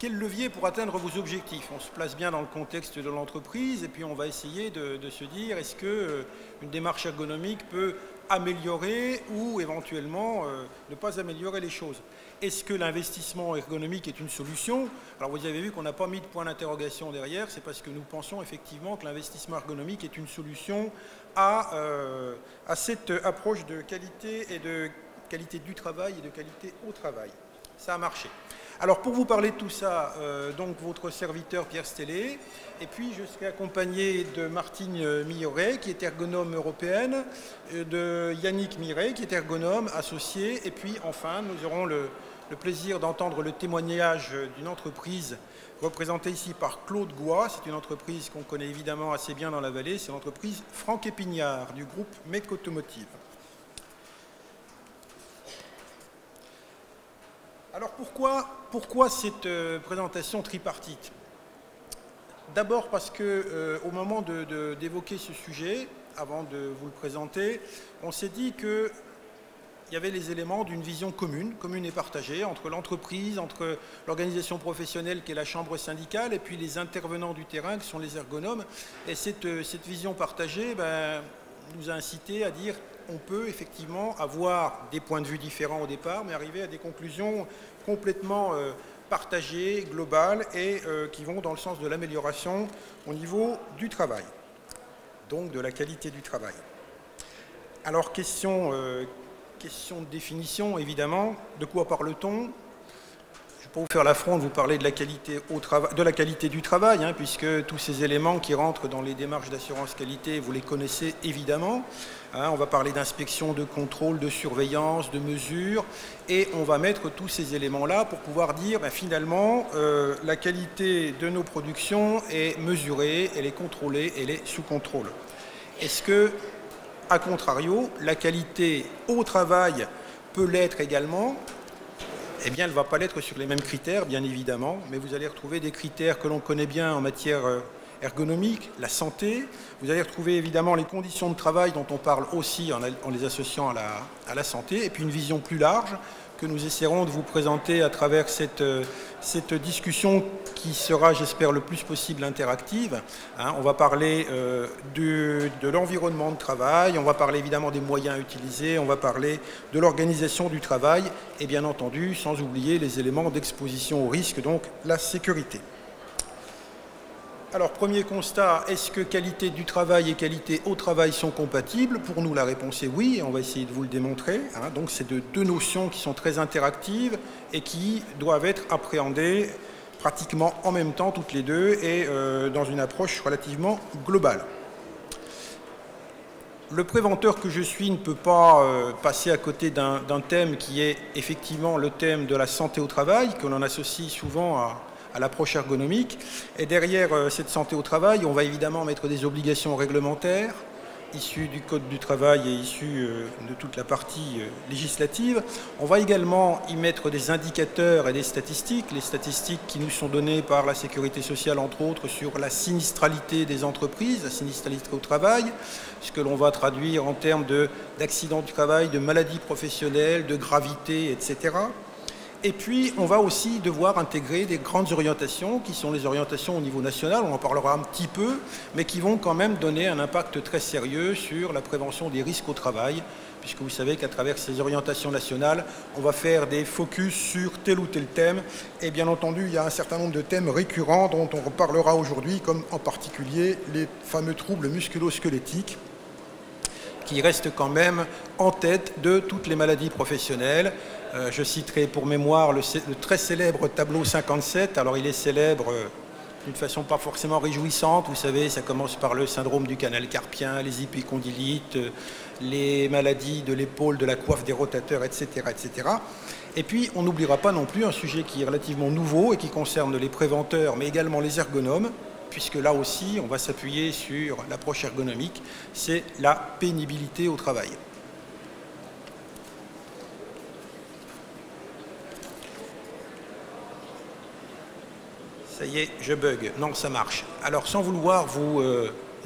quel levier pour atteindre vos objectifs? On se place bien dans le contexte de l'entreprise et puis on va essayer de se dire est-ce qu'une démarche ergonomique peut améliorer ou éventuellement ne pas améliorer les choses. Est-ce que l'investissement ergonomique est une solution? Alors vous avez vu qu'on n'a pas mis de point d'interrogation derrière, c'est parce que nous pensons effectivement que l'investissement ergonomique est une solution à cette approche de qualité et de qualité du travail et de qualité au travail. Ça a marché. Alors pour vous parler de tout ça, donc votre serviteur Pierre Stellé, et puis je serai accompagné de Martine Milloret, qui est ergonome européenne, de Yannick Miret, qui est ergonome associé, et puis enfin nous aurons le plaisir d'entendre le témoignage d'une entreprise représentée ici par Claude Goua. C'est une entreprise qu'on connaît évidemment assez bien dans la vallée, c'est l'entreprise Franck Epignard du groupe MEC Automotive. Alors pourquoi cette présentation tripartite? D'abord parce qu'au moment d'évoquer ce sujet, avant de vous le présenter, on s'est dit qu'il y avait les éléments d'une vision commune et partagée entre l'entreprise, entre l'organisation professionnelle qui est la chambre syndicale et puis les intervenants du terrain qui sont les ergonomes. Et cette vision partagée nous a incité à dire on peut effectivement avoir des points de vue différents au départ, mais arriver à des conclusions complètement partagées, globales et qui vont dans le sens de l'amélioration au niveau du travail, donc de la qualité du travail. Alors, question de définition, évidemment. De quoi parle-t-on? Je vais pas vous faire l'affront de vous parler de la qualité du travail, hein, puisque tous ces éléments qui rentrent dans les démarches d'assurance qualité, vous les connaissez évidemment. Hein, on va parler d'inspection, de contrôle, de surveillance, de mesure, et on va mettre tous ces éléments-là pour pouvoir dire finalement la qualité de nos productions est mesurée, elle est contrôlée, elle est sous contrôle. Est-ce que, à contrario, la qualité au travail peut l'être également? Eh bien, elle ne va pas l'être sur les mêmes critères, bien évidemment, mais vous allez retrouver des critères que l'on connaît bien en matière ergonomique, la santé. Vous allez retrouver évidemment les conditions de travail dont on parle aussi en les associant à la santé, et puis une vision plus large que nous essaierons de vous présenter à travers cette discussion qui sera, j'espère, le plus possible interactive. Hein, on va parler de l'environnement de travail, on va parler évidemment des moyens utilisés, on va parler de l'organisation du travail et bien entendu, sans oublier les éléments d'exposition au risque, donc la sécurité. Alors, premier constat, est-ce que qualité du travail et qualité au travail sont compatibles? Pour nous, la réponse est oui, et on va essayer de vous le démontrer. Hein. Donc, c'est deux notions qui sont très interactives et qui doivent être appréhendées pratiquement en même temps, toutes les deux, et dans une approche relativement globale. Le préventeur que je suis ne peut pas passer à côté d'un thème qui est effectivement le thème de la santé au travail, que l'on associe souvent à l'approche ergonomique. Et derrière cette santé au travail, on va évidemment mettre des obligations réglementaires issues du Code du travail et issues de toute la partie législative. On va également y mettre des indicateurs et des statistiques, les statistiques qui nous sont données par la Sécurité sociale, entre autres, sur la sinistralité des entreprises, la sinistralité au travail, ce que l'on va traduire en termes d'accidents du travail, de maladies professionnelles, de gravité, etc. Et puis, on va aussi devoir intégrer des grandes orientations, qui sont les orientations au niveau national, on en parlera un petit peu, mais qui vont quand même donner un impact très sérieux sur la prévention des risques au travail, puisque vous savez qu'à travers ces orientations nationales, on va faire des focus sur tel ou tel thème, et bien entendu, il y a un certain nombre de thèmes récurrents dont on reparlera aujourd'hui, comme en particulier les fameux troubles musculo-squelettiques, qui restent quand même en tête de toutes les maladies professionnelles. Je citerai pour mémoire le très célèbre tableau 57. Alors il est célèbre d'une façon pas forcément réjouissante. Vous savez, ça commence par le syndrome du canal carpien, les épicondylites, les maladies de l'épaule, de la coiffe des rotateurs, etc., etc. Et puis on n'oubliera pas non plus un sujet qui est relativement nouveau et qui concerne les préventeurs, mais également les ergonomes, puisque là aussi on va s'appuyer sur l'approche ergonomique, c'est la pénibilité au travail. Ça y est, je bug. Non, ça marche. Alors, sans vouloir vous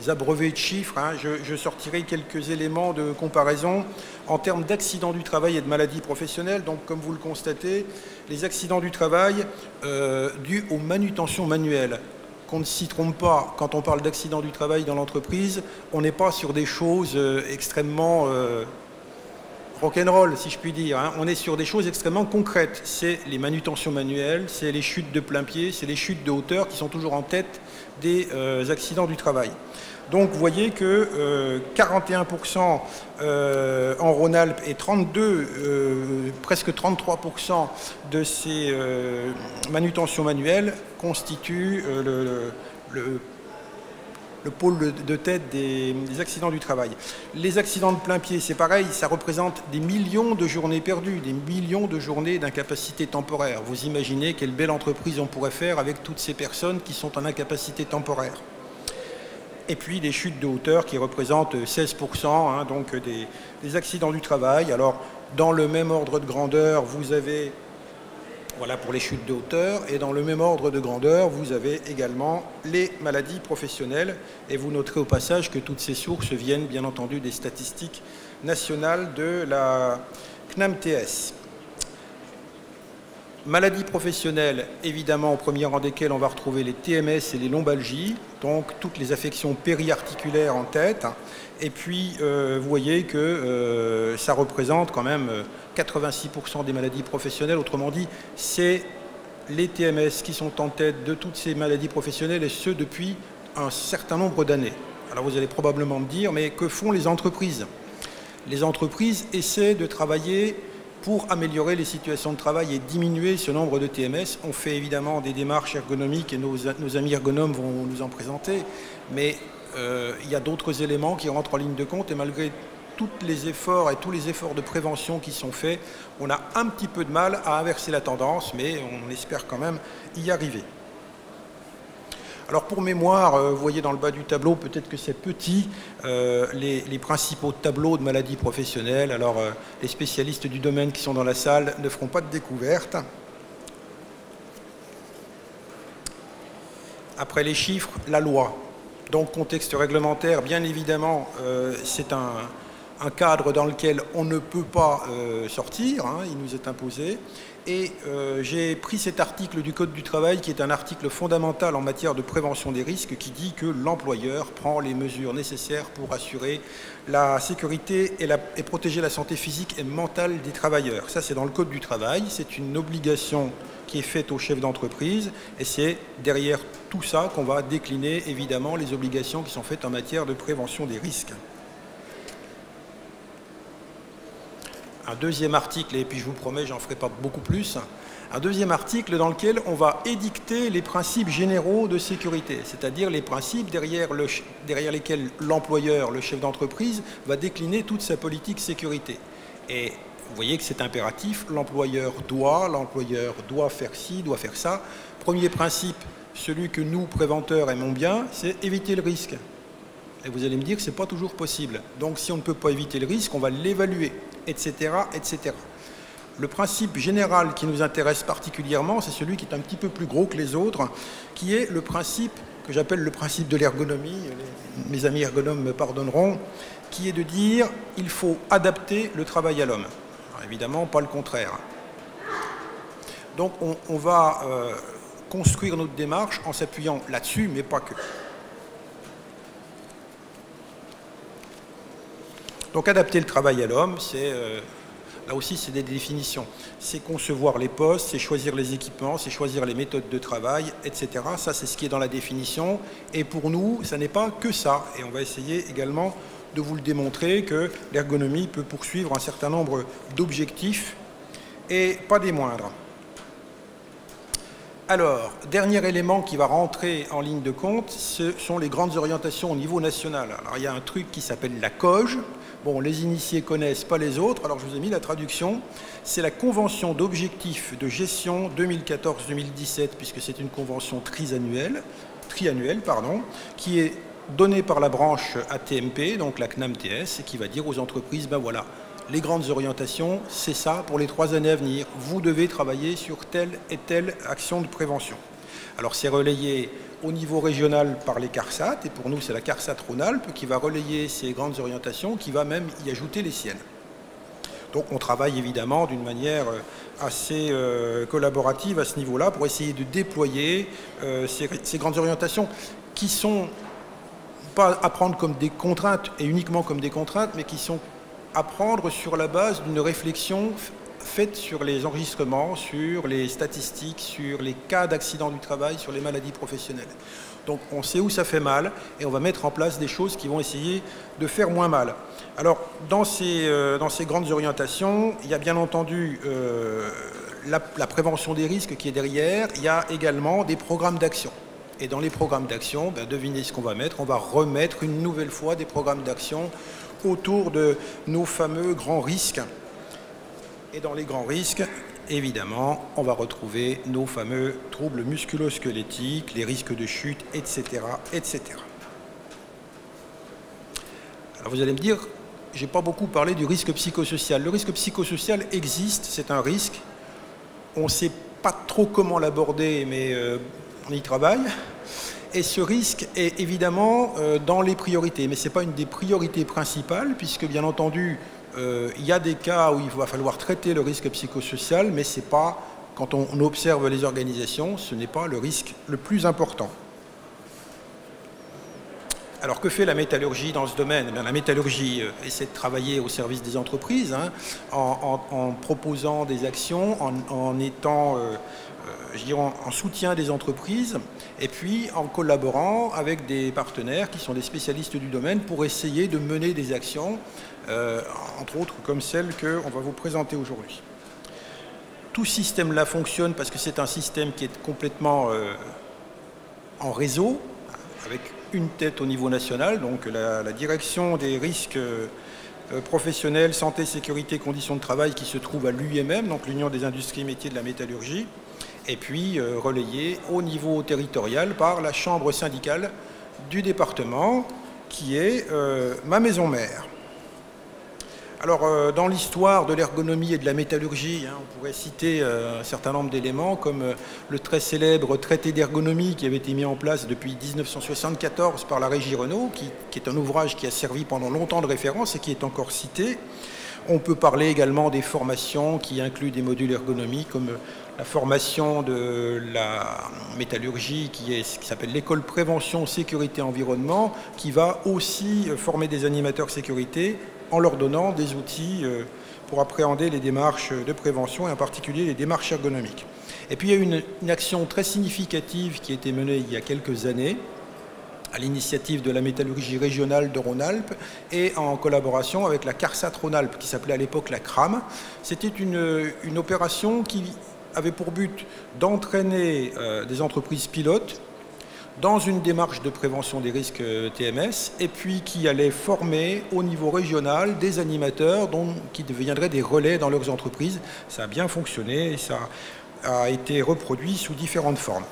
abreuvés de chiffres, hein, je sortirai quelques éléments de comparaison en termes d'accidents du travail et de maladies professionnelles. Donc, comme vous le constatez, les accidents du travail dus aux manutentions manuelles. Qu'on ne s'y trompe pas, quand on parle d'accidents du travail dans l'entreprise, on n'est pas sur des choses extrêmement rock'n'roll, si je puis dire. Hein. On est sur des choses extrêmement concrètes. C'est les manutentions manuelles, c'est les chutes de plein pied, c'est les chutes de hauteur qui sont toujours en tête des accidents du travail. Donc vous voyez que 41% en Rhône-Alpes et 32, presque 33% de ces manutentions manuelles constituent le pôle de tête des accidents du travail. Les accidents de plein pied, c'est pareil, ça représente des millions de journées perdues, des millions de journées d'incapacité temporaire. Vous imaginez quelle belle entreprise on pourrait faire avec toutes ces personnes qui sont en incapacité temporaire. Et puis des chutes de hauteur qui représentent 16% hein, donc des accidents du travail. Alors, dans le même ordre de grandeur, vous avez, voilà pour les chutes de hauteur, et dans le même ordre de grandeur, vous avez également les maladies professionnelles. Et vous noterez au passage que toutes ces sources viennent, bien entendu, des statistiques nationales de la CNAMTS. Maladies professionnelles, évidemment, au premier rang desquelles on va retrouver les TMS et les lombalgies, donc toutes les affections périarticulaires en tête. Et puis, vous voyez que ça représente quand même 86% des maladies professionnelles. Autrement dit, c'est les TMS qui sont en tête de toutes ces maladies professionnelles, et ce, depuis un certain nombre d'années. Alors, vous allez probablement me dire, mais que font les entreprises? Les entreprises essaient de travailler pour améliorer les situations de travail et diminuer ce nombre de TMS. On fait évidemment des démarches ergonomiques et nos amis ergonomes vont nous en présenter, mais il y a d'autres éléments qui rentrent en ligne de compte, et malgré tous les efforts et tous les efforts de prévention qui sont faits, on a un petit peu de mal à inverser la tendance, mais on espère quand même y arriver. Alors pour mémoire, vous voyez dans le bas du tableau, peut-être que c'est petit, les principaux tableaux de maladies professionnelles. Alors les spécialistes du domaine qui sont dans la salle ne feront pas de découverte. Après les chiffres, la loi. Donc contexte réglementaire, bien évidemment, c'est un cadre dans lequel on ne peut pas sortir, hein, il nous est imposé. Et j'ai pris cet article du Code du travail, qui est un article fondamental en matière de prévention des risques, qui dit que l'employeur prend les mesures nécessaires pour assurer la sécurité et protéger la santé physique et mentale des travailleurs. Ça, c'est dans le Code du travail, c'est une obligation qui est faite aux chefs d'entreprise, et c'est derrière tout ça qu'on va décliner évidemment les obligations qui sont faites en matière de prévention des risques. Un deuxième article, et puis je vous promets, j'en ferai pas beaucoup plus, un deuxième article dans lequel on va édicter les principes généraux de sécurité, c'est-à-dire les principes derrière lesquels l'employeur, le chef d'entreprise, va décliner toute sa politique sécurité. Et vous voyez que c'est impératif, l'employeur doit faire ci, doit faire ça. Premier principe, celui que nous, préventeurs, aimons bien, c'est éviter le risque. Et vous allez me dire que ce n'est pas toujours possible. Donc si on ne peut pas éviter le risque, on va l'évaluer, etc., etc. Le principe général qui nous intéresse particulièrement, c'est celui qui est un petit peu plus gros que les autres, qui est le principe que j'appelle le principe de l'ergonomie, mes amis ergonomes me pardonneront, qui est de dire qu'il faut adapter le travail à l'homme. Évidemment, pas le contraire. Donc on va construire notre démarche en s'appuyant là-dessus, mais pas que. Donc adapter le travail à l'homme, c'est là aussi c'est des définitions. C'est concevoir les postes, c'est choisir les équipements, c'est choisir les méthodes de travail, etc. Ça, c'est ce qui est dans la définition. Et pour nous, ça n'est pas que ça. Et on va essayer également de vous le démontrer que l'ergonomie peut poursuivre un certain nombre d'objectifs et pas des moindres. Alors, dernier élément qui va rentrer en ligne de compte, ce sont les grandes orientations au niveau national. Alors, il y a un truc qui s'appelle la COGE. Bon, les initiés connaissent, pas les autres. Alors, je vous ai mis la traduction. C'est la Convention d'objectifs de gestion 2014-2017, puisque c'est une convention triannuelle, qui est donnée par la branche ATMP, donc la CNAMTS, et qui va dire aux entreprises, ben voilà, les grandes orientations, c'est ça pour les 3 années à venir. Vous devez travailler sur telle et telle action de prévention. Alors c'est relayé au niveau régional par les CARSAT, et pour nous c'est la CARSAT Rhône-Alpes qui va relayer ces grandes orientations, qui va même y ajouter les siennes. Donc on travaille évidemment d'une manière assez collaborative à ce niveau-là pour essayer de déployer ces grandes orientations qui sont pas à prendre comme des contraintes et uniquement comme des contraintes, mais qui sont à prendre sur la base d'une réflexion faite sur les enregistrements, sur les statistiques, sur les cas d'accidents du travail, sur les maladies professionnelles. Donc on sait où ça fait mal et on va mettre en place des choses qui vont essayer de faire moins mal. Alors dans ces grandes orientations, il y a bien entendu la prévention des risques qui est derrière, il y a également des programmes d'action. Et dans les programmes d'action, devinez ce qu'on va mettre, on va remettre une nouvelle fois des programmes d'action autour de nos fameux grands risques. Et dans les grands risques, évidemment, on va retrouver nos fameux troubles musculo-squelettiques, les risques de chute, etc., etc. Alors vous allez me dire, j'ai pas beaucoup parlé du risque psychosocial. Le risque psychosocial existe, c'est un risque. On ne sait pas trop comment l'aborder, mais on y travaille. Et ce risque est évidemment dans les priorités, mais ce n'est pas une des priorités principales, puisque bien entendu, il y a des cas où il va falloir traiter le risque psychosocial, mais c'est pas, quand on observe les organisations, ce n'est pas le risque le plus important. Alors que fait la métallurgie dans ce domaine? Eh bien, la métallurgie essaie de travailler au service des entreprises, hein, en proposant des actions, en étant je dirais, en soutien des entreprises, et puis en collaborant avec des partenaires qui sont des spécialistes du domaine pour essayer de mener des actions, entre autres comme celle qu'on va vous présenter aujourd'hui. Tout ce système-là fonctionne parce que c'est un système qui est complètement en réseau, avec une tête au niveau national, donc la direction des risques professionnels, santé, sécurité, conditions de travail qui se trouve à l'UIMM, donc l'Union des industries métiers de la métallurgie, et puis relayé au niveau territorial par la chambre syndicale du département, qui est ma maison mère. Alors, dans l'histoire de l'ergonomie et de la métallurgie, hein, on pourrait citer un certain nombre d'éléments, comme le très célèbre traité d'ergonomie qui avait été mis en place depuis 1974 par la Régie Renault, qui est un ouvrage qui a servi pendant longtemps de référence et qui est encore cité. On peut parler également des formations qui incluent des modules ergonomiques, comme la formation de la métallurgie qui s'appelle l'école prévention, sécurité, environnement, qui va aussi former des animateurs sécurité en leur donnant des outils pour appréhender les démarches de prévention et en particulier les démarches ergonomiques. Et puis il y a une action très significative qui a été menée il y a quelques années à l'initiative de la métallurgie régionale de Rhône-Alpes et en collaboration avec la CARSAT Rhône-Alpes qui s'appelait à l'époque la CRAM. C'était une opération qui avait pour but d'entraîner des entreprises pilotes dans une démarche de prévention des risques TMS et puis qui allait former au niveau régional des animateurs qui deviendraient des relais dans leurs entreprises. Ça a bien fonctionné et ça a été reproduit sous différentes formes.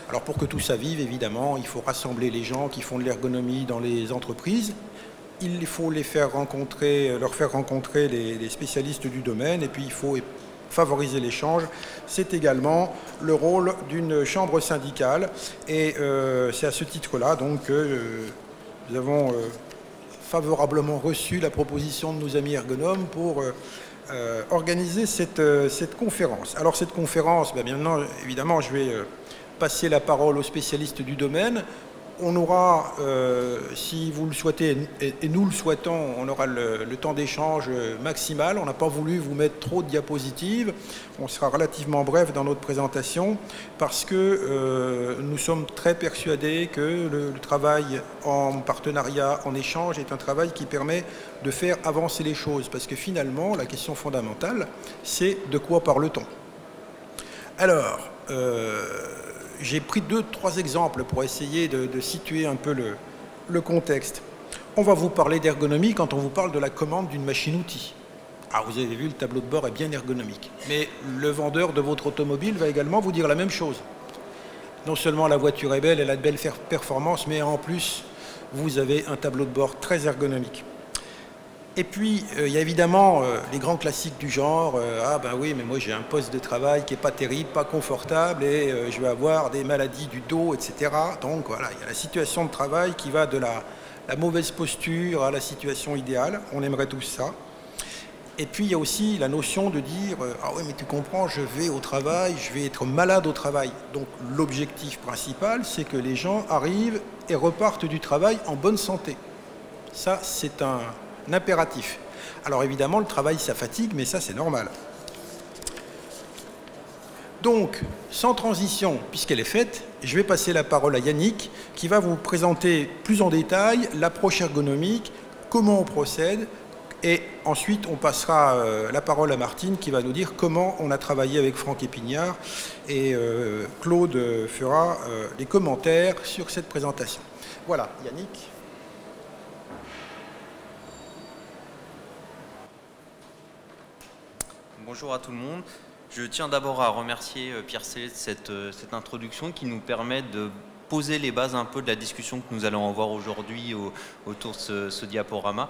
Alors pour que tout ça vive, évidemment, il faut rassembler les gens qui font de l'ergonomie dans les entreprises. Il faut leur faire rencontrer les spécialistes du domaine et puis il faut favoriser l'échange. C'est également le rôle d'une chambre syndicale et c'est à ce titre-là donc que nous avons favorablement reçu la proposition de nos amis ergonomes pour organiser cette conférence. Alors cette conférence, bien maintenant, évidemment, je vais passer la parole aux spécialistes du domaine. On aura, si vous le souhaitez, et nous le souhaitons, on aura le temps d'échange maximal. On n'a pas voulu vous mettre trop de diapositives. On sera relativement bref dans notre présentation parce que nous sommes très persuadés que le travail en partenariat, en échange, est un travail qui permet de faire avancer les choses. Parce que finalement, la question fondamentale, c'est de quoi parle-t-on? Alors, j'ai pris 2-3 exemples pour essayer de situer un peu le contexte. On va vous parler d'ergonomie quand on vous parle de la commande d'une machine-outil. Ah, vous avez vu, le tableau de bord est bien ergonomique. Mais le vendeur de votre automobile va également vous dire la même chose. Non seulement la voiture est belle, elle a de belles performances, mais en plus, vous avez un tableau de bord très ergonomique. Et puis, il y a évidemment les grands classiques du genre ah ben oui, mais moi j'ai un poste de travail qui n'est pas terrible, pas confortable, et je vais avoir des maladies du dos, etc. Donc voilà, il y a la situation de travail qui va de la mauvaise posture à la situation idéale. On aimerait tous ça. Et puis, il y a aussi la notion de dire ah oui, mais tu comprends, je vais au travail, je vais être malade au travail. Donc, l'objectif principal, c'est que les gens arrivent et repartent du travail en bonne santé. Ça, c'est un impératif. Alors évidemment, le travail, ça fatigue, mais ça, c'est normal. Donc, sans transition, puisqu'elle est faite, je vais passer la parole à Yannick, qui va vous présenter plus en détail l'approche ergonomique, comment on procède, et ensuite, on passera la parole à Martine, qui va nous dire comment on a travaillé avec Franck Épignard, et Claude fera les commentaires sur cette présentation. Voilà, Yannick. Bonjour à tout le monde. Je tiens d'abord à remercier Pierre Sellé de cette introduction qui nous permet de poser les bases un peu de la discussion que nous allons avoir aujourd'hui autour de ce diaporama.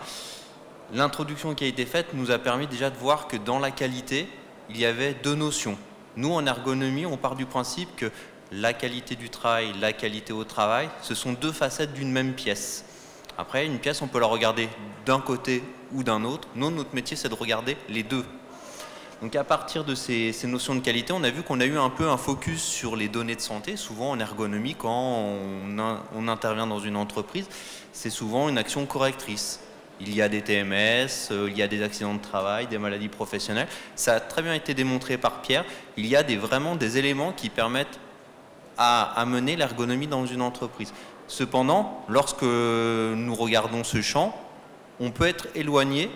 L'introduction qui a été faite nous a permis déjà de voir que dans la qualité, il y avait deux notions. Nous, en ergonomie, on part du principe que la qualité du travail, la qualité au travail, ce sont deux facettes d'une même pièce. Après, une pièce, on peut la regarder d'un côté ou d'un autre. Nous, notre métier, c'est de regarder les deux. Donc à partir de ces notions de qualité, on a vu qu'on a eu un peu un focus sur les données de santé. Souvent en ergonomie, quand on intervient dans une entreprise, c'est souvent une action correctrice. Il y a des TMS, il y a des accidents de travail, des maladies professionnelles. Ça a très bien été démontré par Pierre. Il y a vraiment des éléments qui permettent à mener l'ergonomie dans une entreprise. Cependant, lorsque nous regardons ce champ, on peut être éloigné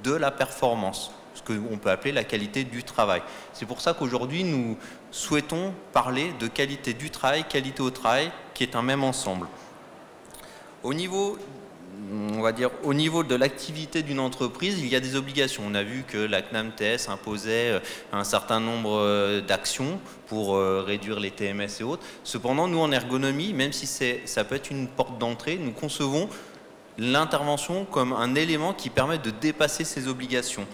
de la performance, ce qu'on peut appeler la qualité du travail. C'est pour ça qu'aujourd'hui, nous souhaitons parler de qualité du travail, qualité au travail, qui est un même ensemble. Au niveau, on va dire, au niveau de l'activité d'une entreprise, il y a des obligations. On a vu que la CNAM-TS imposait un certain nombre d'actions pour réduire les TMS et autres. Cependant, nous, en ergonomie, même si ça peut être une porte d'entrée, nous concevons l'intervention comme un élément qui permet de dépasser ces obligations.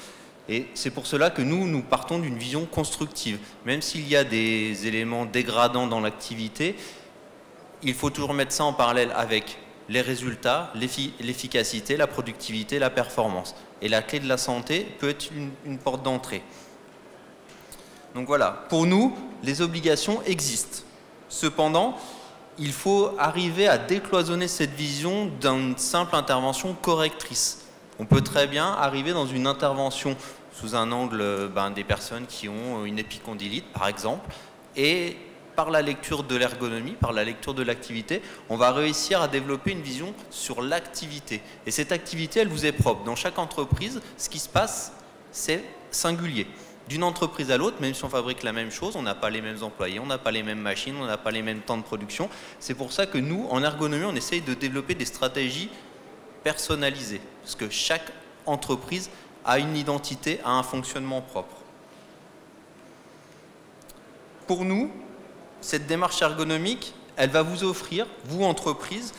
Et c'est pour cela que nous partons d'une vision constructive. Même s'il y a des éléments dégradants dans l'activité, il faut toujours mettre ça en parallèle avec les résultats, l'efficacité, la productivité, la performance. Et la clé de la santé peut être une porte d'entrée. Donc voilà, pour nous, les obligations existent. Cependant, il faut arriver à décloisonner cette vision d'une simple intervention correctrice. On peut très bien arriver dans une intervention sous un angle des personnes qui ont une épicondylite, par exemple, et par la lecture de l'ergonomie, par la lecture de l'activité, on va réussir à développer une vision sur l'activité. Et cette activité, elle vous est propre. Dans chaque entreprise, ce qui se passe, c'est singulier. D'une entreprise à l'autre, même si on fabrique la même chose, on n'a pas les mêmes employés, on n'a pas les mêmes machines, on n'a pas les mêmes temps de production. C'est pour ça que nous, en ergonomie, on essaye de développer des stratégies personnalisées. Parce que chaque entreprise a une identité, a un fonctionnement propre. Pour nous, cette démarche ergonomique, elle va vous offrir, vous, entreprise,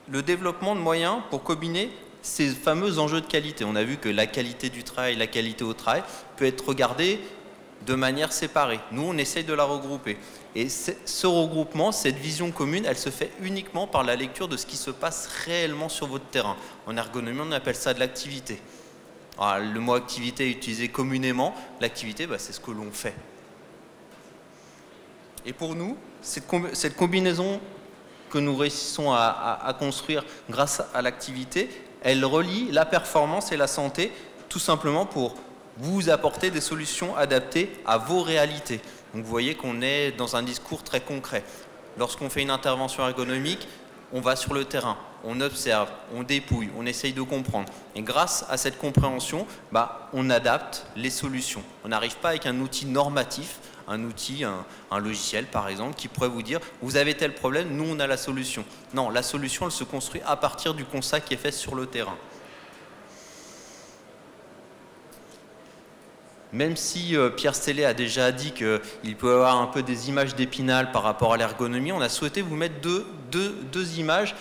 le développement de moyens pour combiner ces fameux enjeux de qualité. On a vu que la qualité du travail, la qualité au travail peut être regardée de manière séparée. Nous, on essaye de la regrouper. Et ce regroupement, cette vision commune, elle se fait uniquement par la lecture de ce qui se passe réellement sur votre terrain. En ergonomie, on appelle ça de l'activité. Le mot activité est utilisé communément. L'activité, c'est ce que l'on fait. Et pour nous, cette combinaison que nous réussissons à construire grâce à l'activité, elle relie la performance et la santé, tout simplement pour vous apporter des solutions adaptées à vos réalités. Donc vous voyez qu'on est dans un discours très concret. Lorsqu'on fait une intervention ergonomique, on va sur le terrain, on observe, on dépouille, on essaye de comprendre. Et grâce à cette compréhension, on adapte les solutions. On n'arrive pas avec un outil normatif, un outil, un logiciel par exemple, qui pourrait vous dire « vous avez tel problème, nous on a la solution ». Non, la solution elle se construit à partir du constat qui est fait sur le terrain. Même si Pierre Sellé a déjà dit qu'il peut y avoir un peu des images d'Épinal par rapport à l'ergonomie, on a souhaité vous mettre deux images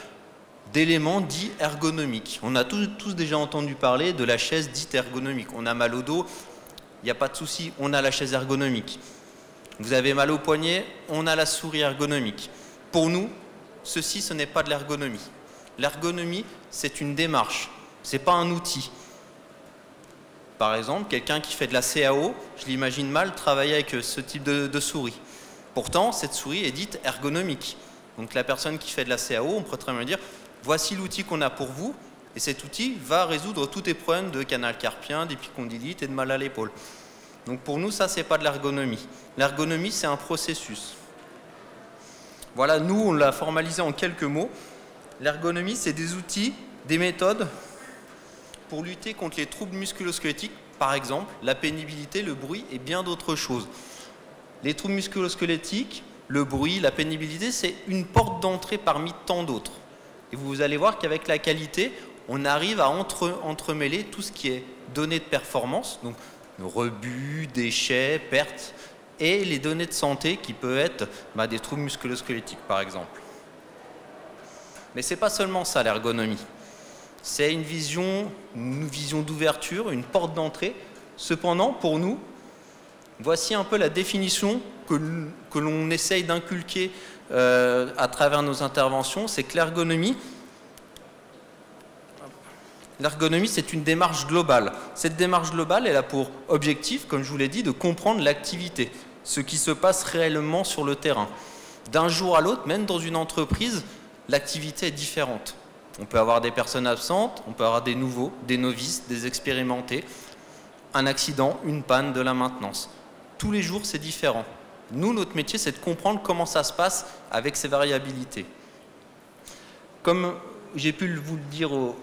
d'éléments dits ergonomiques. On a tous déjà entendu parler de la chaise dite ergonomique. On a mal au dos, il n'y a pas de souci, on a la chaise ergonomique. Vous avez mal au poignet, on a la souris ergonomique. Pour nous, ce n'est pas de l'ergonomie. L'ergonomie, c'est une démarche, ce n'est pas un outil. Par exemple, quelqu'un qui fait de la CAO, je l'imagine mal travailler avec ce type de souris. Pourtant, cette souris est dite ergonomique. Donc la personne qui fait de la CAO, on pourrait très bien dire, voici l'outil qu'on a pour vous, et cet outil va résoudre tous tes problèmes de canal carpien, d'épicondylite et de mal à l'épaule. Donc pour nous, ça, c'est pas de l'ergonomie. L'ergonomie, c'est un processus. Voilà, nous, on l'a formalisé en quelques mots. L'ergonomie, c'est des outils, des méthodes pour lutter contre les troubles musculo-squelettiques, par exemple, la pénibilité, le bruit et bien d'autres choses. Les troubles musculo-squelettiques, le bruit, la pénibilité, c'est une porte d'entrée parmi tant d'autres. Et vous allez voir qu'avec la qualité, on arrive à entremêler tout ce qui est données de performance, donc rebut, déchets, pertes, et les données de santé qui peuvent être des troubles musculo-squelettiques, par exemple. Mais ce n'est pas seulement ça, l'ergonomie. C'est une vision d'ouverture, une porte d'entrée. Cependant, pour nous, voici un peu la définition que l'on essaye d'inculquer à travers nos interventions. C'est que l'ergonomie, c'est une démarche globale. Cette démarche globale, elle a pour objectif, comme je vous l'ai dit, de comprendre l'activité, ce qui se passe réellement sur le terrain. D'un jour à l'autre, même dans une entreprise, l'activité est différente. On peut avoir des personnes absentes, on peut avoir des nouveaux, des novices, des expérimentés, un accident, une panne, de la maintenance. Tous les jours, c'est différent. Nous, notre métier, c'est de comprendre comment ça se passe avec ces variabilités. Comme j'ai pu vous le dire au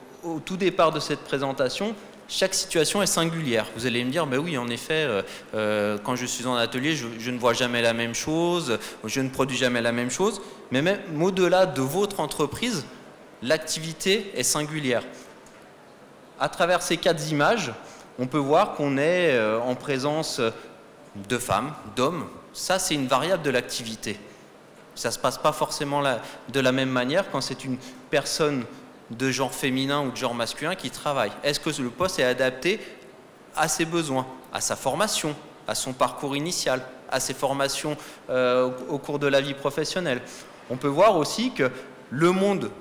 tout départ de cette présentation, chaque situation est singulière. Vous allez me dire, ben oui, en effet, quand je suis en atelier, je ne vois jamais la même chose, je ne produis jamais la même chose, mais même au-delà de votre entreprise, l'activité est singulière. À travers ces 4 images, on peut voir qu'on est en présence de femmes, d'hommes. Ça, c'est une variable de l'activité. Ça ne se passe pas forcément de la même manière quand c'est une personne de genre féminin ou de genre masculin qui travaille. Est-ce que le poste est adapté à ses besoins, à sa formation, à son parcours initial, à ses formations au cours de la vie professionnelle? On peut voir aussi que le monde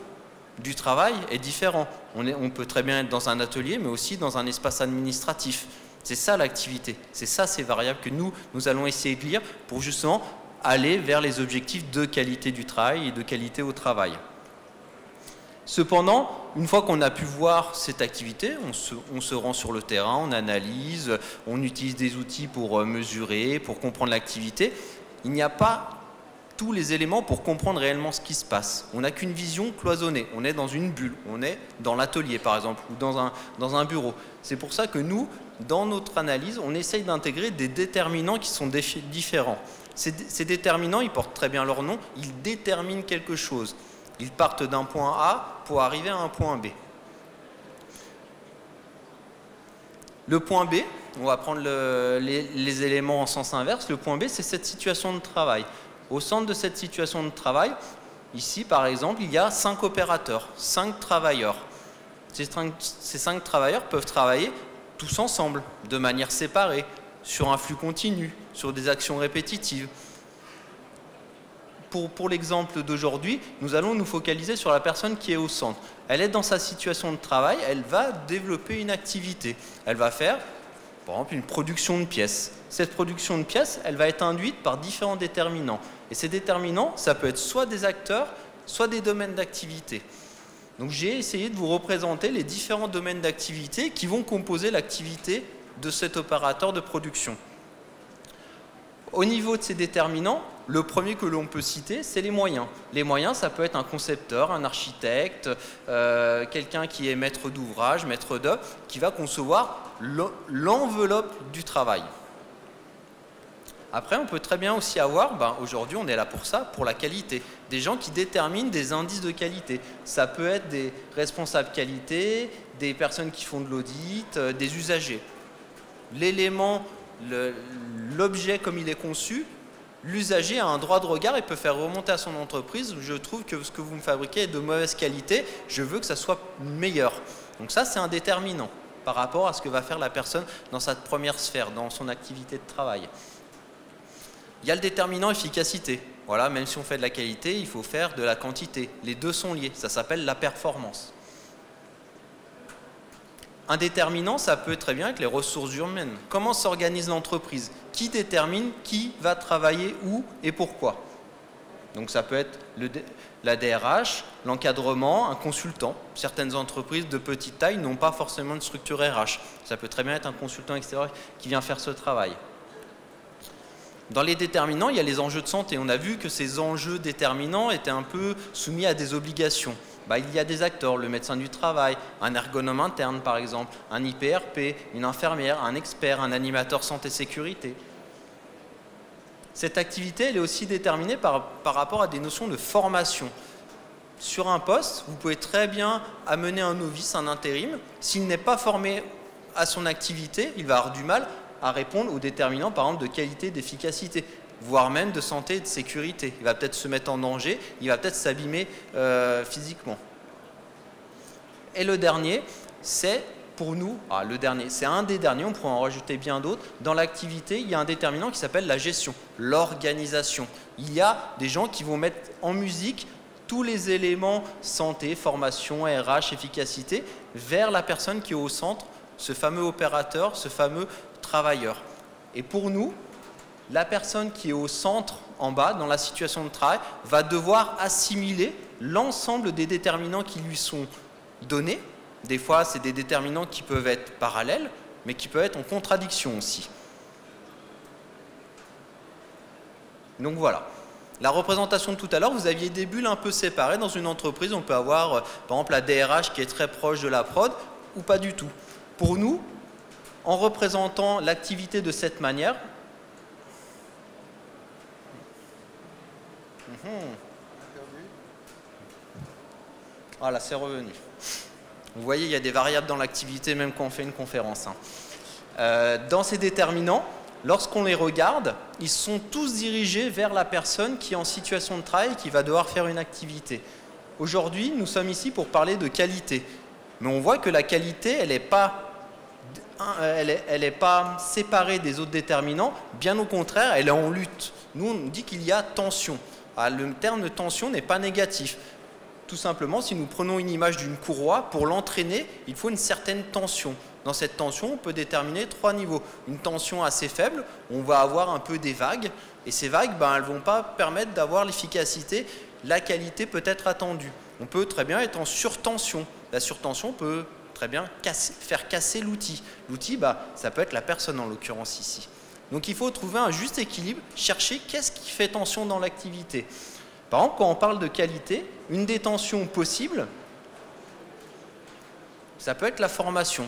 du travail est différent. On peut très bien être dans un atelier, mais aussi dans un espace administratif. C'est ça l'activité, c'est ça ces variables que nous allons essayer de lire pour justement aller vers les objectifs de qualité du travail et de qualité au travail. Cependant, une fois qu'on a pu voir cette activité, on se rend sur le terrain, on analyse, on utilise des outils pour mesurer, pour comprendre l'activité. Il n'y a pas tous les éléments pour comprendre réellement ce qui se passe. On n'a qu'une vision cloisonnée. On est dans une bulle. On est dans l'atelier, par exemple, ou dans un bureau. C'est pour ça que nous, dans notre analyse, on essaye d'intégrer des déterminants qui sont différents. Ces déterminants, ils portent très bien leur nom. Ils déterminent quelque chose. Ils partent d'un point A pour arriver à un point B. Le point B, on va prendre les éléments en sens inverse. Le point B, c'est cette situation de travail. Au centre de cette situation de travail, ici par exemple, il y a 5 opérateurs, 5 travailleurs. Ces 5 travailleurs peuvent travailler tous ensemble, de manière séparée, sur un flux continu, sur des actions répétitives. Pour l'exemple d'aujourd'hui, nous allons nous focaliser sur la personne qui est au centre. Elle est dans sa situation de travail, elle va développer une activité. Elle va faire, par exemple, une production de pièces. Cette production de pièces, elle va être induite par différents déterminants. Et ces déterminants, ça peut être soit des acteurs, soit des domaines d'activité. Donc j'ai essayé de vous représenter les différents domaines d'activité qui vont composer l'activité de cet opérateur de production. Au niveau de ces déterminants, le premier que l'on peut citer, c'est les moyens. Les moyens, ça peut être un concepteur, un architecte, quelqu'un qui est maître d'ouvrage, maître d'œuvre, qui va concevoir l'enveloppe du travail. Après, on peut très bien aussi avoir, aujourd'hui on est là pour ça, pour la qualité. Des gens qui déterminent des indices de qualité. Ça peut être des responsables qualité, des personnes qui font de l'audit, des usagers. L'élément, l'objet comme il est conçu, L'usager a un droit de regard et peut faire remonter à son entreprise: je trouve que ce que vous me fabriquez est de mauvaise qualité, je veux que ça soit meilleur. Donc ça, c'est un déterminant par rapport à ce que va faire la personne dans sa première sphère, dans son activité de travail. Il y a le déterminant efficacité. Voilà, même si on fait de la qualité, il faut faire de la quantité. Les deux sont liés, ça s'appelle la performance. Un déterminant, ça peut très bien être les ressources humaines. Comment s'organise l'entreprise? Qui détermine qui va travailler où et pourquoi? Donc ça peut être la DRH, l'encadrement, un consultant. Certaines entreprises de petite taille n'ont pas forcément de structure RH. Ça peut très bien être un consultant extérieur qui vient faire ce travail. Dans les déterminants, il y a les enjeux de santé. On a vu que ces enjeux déterminants étaient un peu soumis à des obligations. Il y a des acteurs, le médecin du travail, un ergonome interne par exemple, un IPRP, une infirmière, un expert, un animateur santé-sécurité. Cette activité, elle est aussi déterminée par rapport à des notions de formation. Sur un poste, vous pouvez très bien amener un novice, un intérim. S'il n'est pas formé à son activité, il va avoir du mal à répondre aux déterminants, par exemple, de qualité, d'efficacité, voire même de santé et de sécurité. Il va peut-être se mettre en danger, il va peut-être s'abîmer physiquement. Et le dernier, c'est pour nous, le dernier, c'est un des derniers, on pourrait en rajouter bien d'autres. Dans l'activité, il y a un déterminant qui s'appelle la gestion, l'organisation. Il y a des gens qui vont mettre en musique tous les éléments santé, formation, RH, efficacité, vers la personne qui est au centre, ce fameux opérateur, ce fameux travailleur. Et pour nous, la personne qui est au centre, en bas, dans la situation de travail, va devoir assimiler l'ensemble des déterminants qui lui sont donnés. Des fois, c'est des déterminants qui peuvent être parallèles, mais qui peuvent être en contradiction aussi. Donc voilà. La représentation de tout à l'heure, vous aviez des bulles un peu séparées. Dans une entreprise, on peut avoir, par exemple, la DRH qui est très proche de la prod, ou pas du tout. Pour nous, en représentant l'activité de cette manière, voilà, c'est revenu. Vous voyez, il y a des variables dans l'activité, même quand on fait une conférence. Dans ces déterminants, lorsqu'on les regarde, ils sont tous dirigés vers la personne qui est en situation de travail et qui va devoir faire une activité. Aujourd'hui, nous sommes ici pour parler de qualité. Mais on voit que la qualité, elle n'est pas séparée des autres déterminants. Bien au contraire, elle est en lutte. Nous, on dit qu'il y a tension. Le terme de tension n'est pas négatif. Tout simplement, si nous prenons une image d'une courroie, pour l'entraîner, il faut une certaine tension. Dans cette tension, on peut déterminer 3 niveaux. Une tension assez faible, on va avoir un peu des vagues, et ces vagues, elles ne vont pas permettre d'avoir l'efficacité, la qualité peut être attendue. On peut très bien être en surtension. La surtension peut très bien faire casser l'outil. L'outil, ça peut être la personne en l'occurrence ici. Donc il faut trouver un juste équilibre, chercher qu'est-ce qui fait tension dans l'activité. Par exemple, quand on parle de qualité, une des tensions possibles, ça peut être la formation.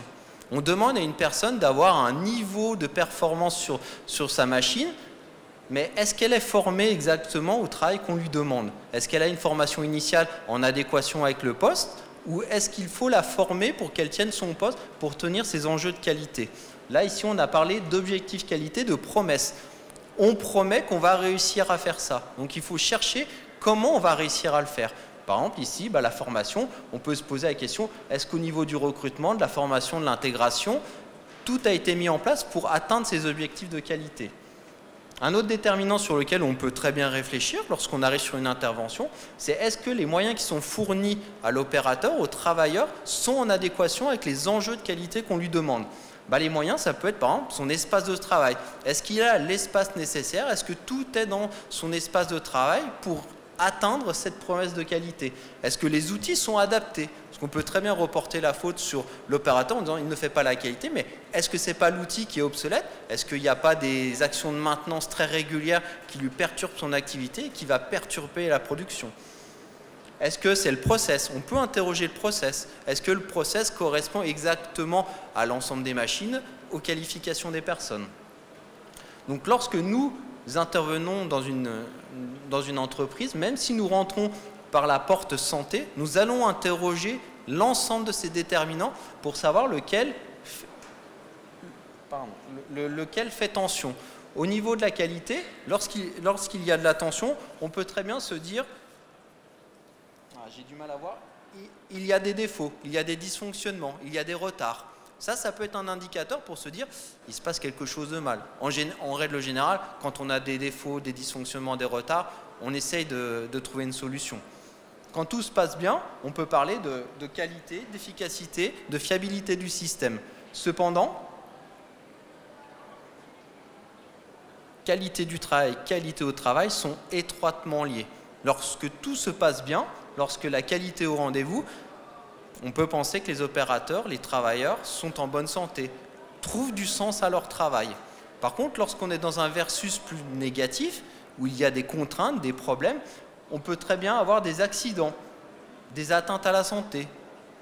On demande à une personne d'avoir un niveau de performance sur sa machine, mais est-ce qu'elle est formée exactement au travail qu'on lui demande? Est-ce qu'elle a une formation initiale en adéquation avec le poste, ou est-ce qu'il faut la former pour qu'elle tienne son poste, pour tenir ses enjeux de qualité? Là, ici, on a parlé d'objectifs qualité, de promesses. On promet qu'on va réussir à faire ça. Donc, il faut chercher comment on va réussir à le faire. Par exemple, ici, la formation, on peut se poser la question, est-ce qu'au niveau du recrutement, de la formation, de l'intégration, tout a été mis en place pour atteindre ces objectifs de qualité? Un autre déterminant sur lequel on peut très bien réfléchir lorsqu'on arrive sur une intervention, c'est est-ce que les moyens qui sont fournis à l'opérateur, au travailleur, sont en adéquation avec les enjeux de qualité qu'on lui demande? Les moyens, ça peut être par exemple son espace de travail. Est-ce qu'il a l'espace nécessaire? Est-ce que tout est dans son espace de travail pour atteindre cette promesse de qualité? Est-ce que les outils sont adaptés? Parce qu'on peut très bien reporter la faute sur l'opérateur en disant il ne fait pas la qualité, mais est-ce que ce n'est pas l'outil qui est obsolète? Est-ce qu'il n'y a pas des actions de maintenance très régulières qui lui perturbent son activité et qui va perturber la production? Est-ce que c'est le process? On peut interroger le process. Est-ce que le process correspond exactement à l'ensemble des machines, aux qualifications des personnes? Donc lorsque nous intervenons dans une entreprise, même si nous rentrons par la porte santé, nous allons interroger l'ensemble de ces déterminants pour savoir lequel fait tension. Au niveau de la qualité, lorsqu'il y a de la tension, on peut très bien se dire, j'ai du mal à voir, il y a des défauts, il y a des dysfonctionnements, il y a des retards. Ça peut être un indicateur pour se dire, il se passe quelque chose de mal. En règle générale, quand on a des défauts, des dysfonctionnements, des retards, on essaye de trouver une solution. Quand tout se passe bien, on peut parler de qualité, d'efficacité, de fiabilité du système. Cependant, qualité du travail, qualité au travail sont étroitement liés. Lorsque tout se passe bien, lorsque la qualité est au rendez-vous, on peut penser que les opérateurs, les travailleurs sont en bonne santé, trouvent du sens à leur travail. Par contre, lorsqu'on est dans un versus plus négatif, où il y a des contraintes, des problèmes, on peut très bien avoir des accidents, des atteintes à la santé,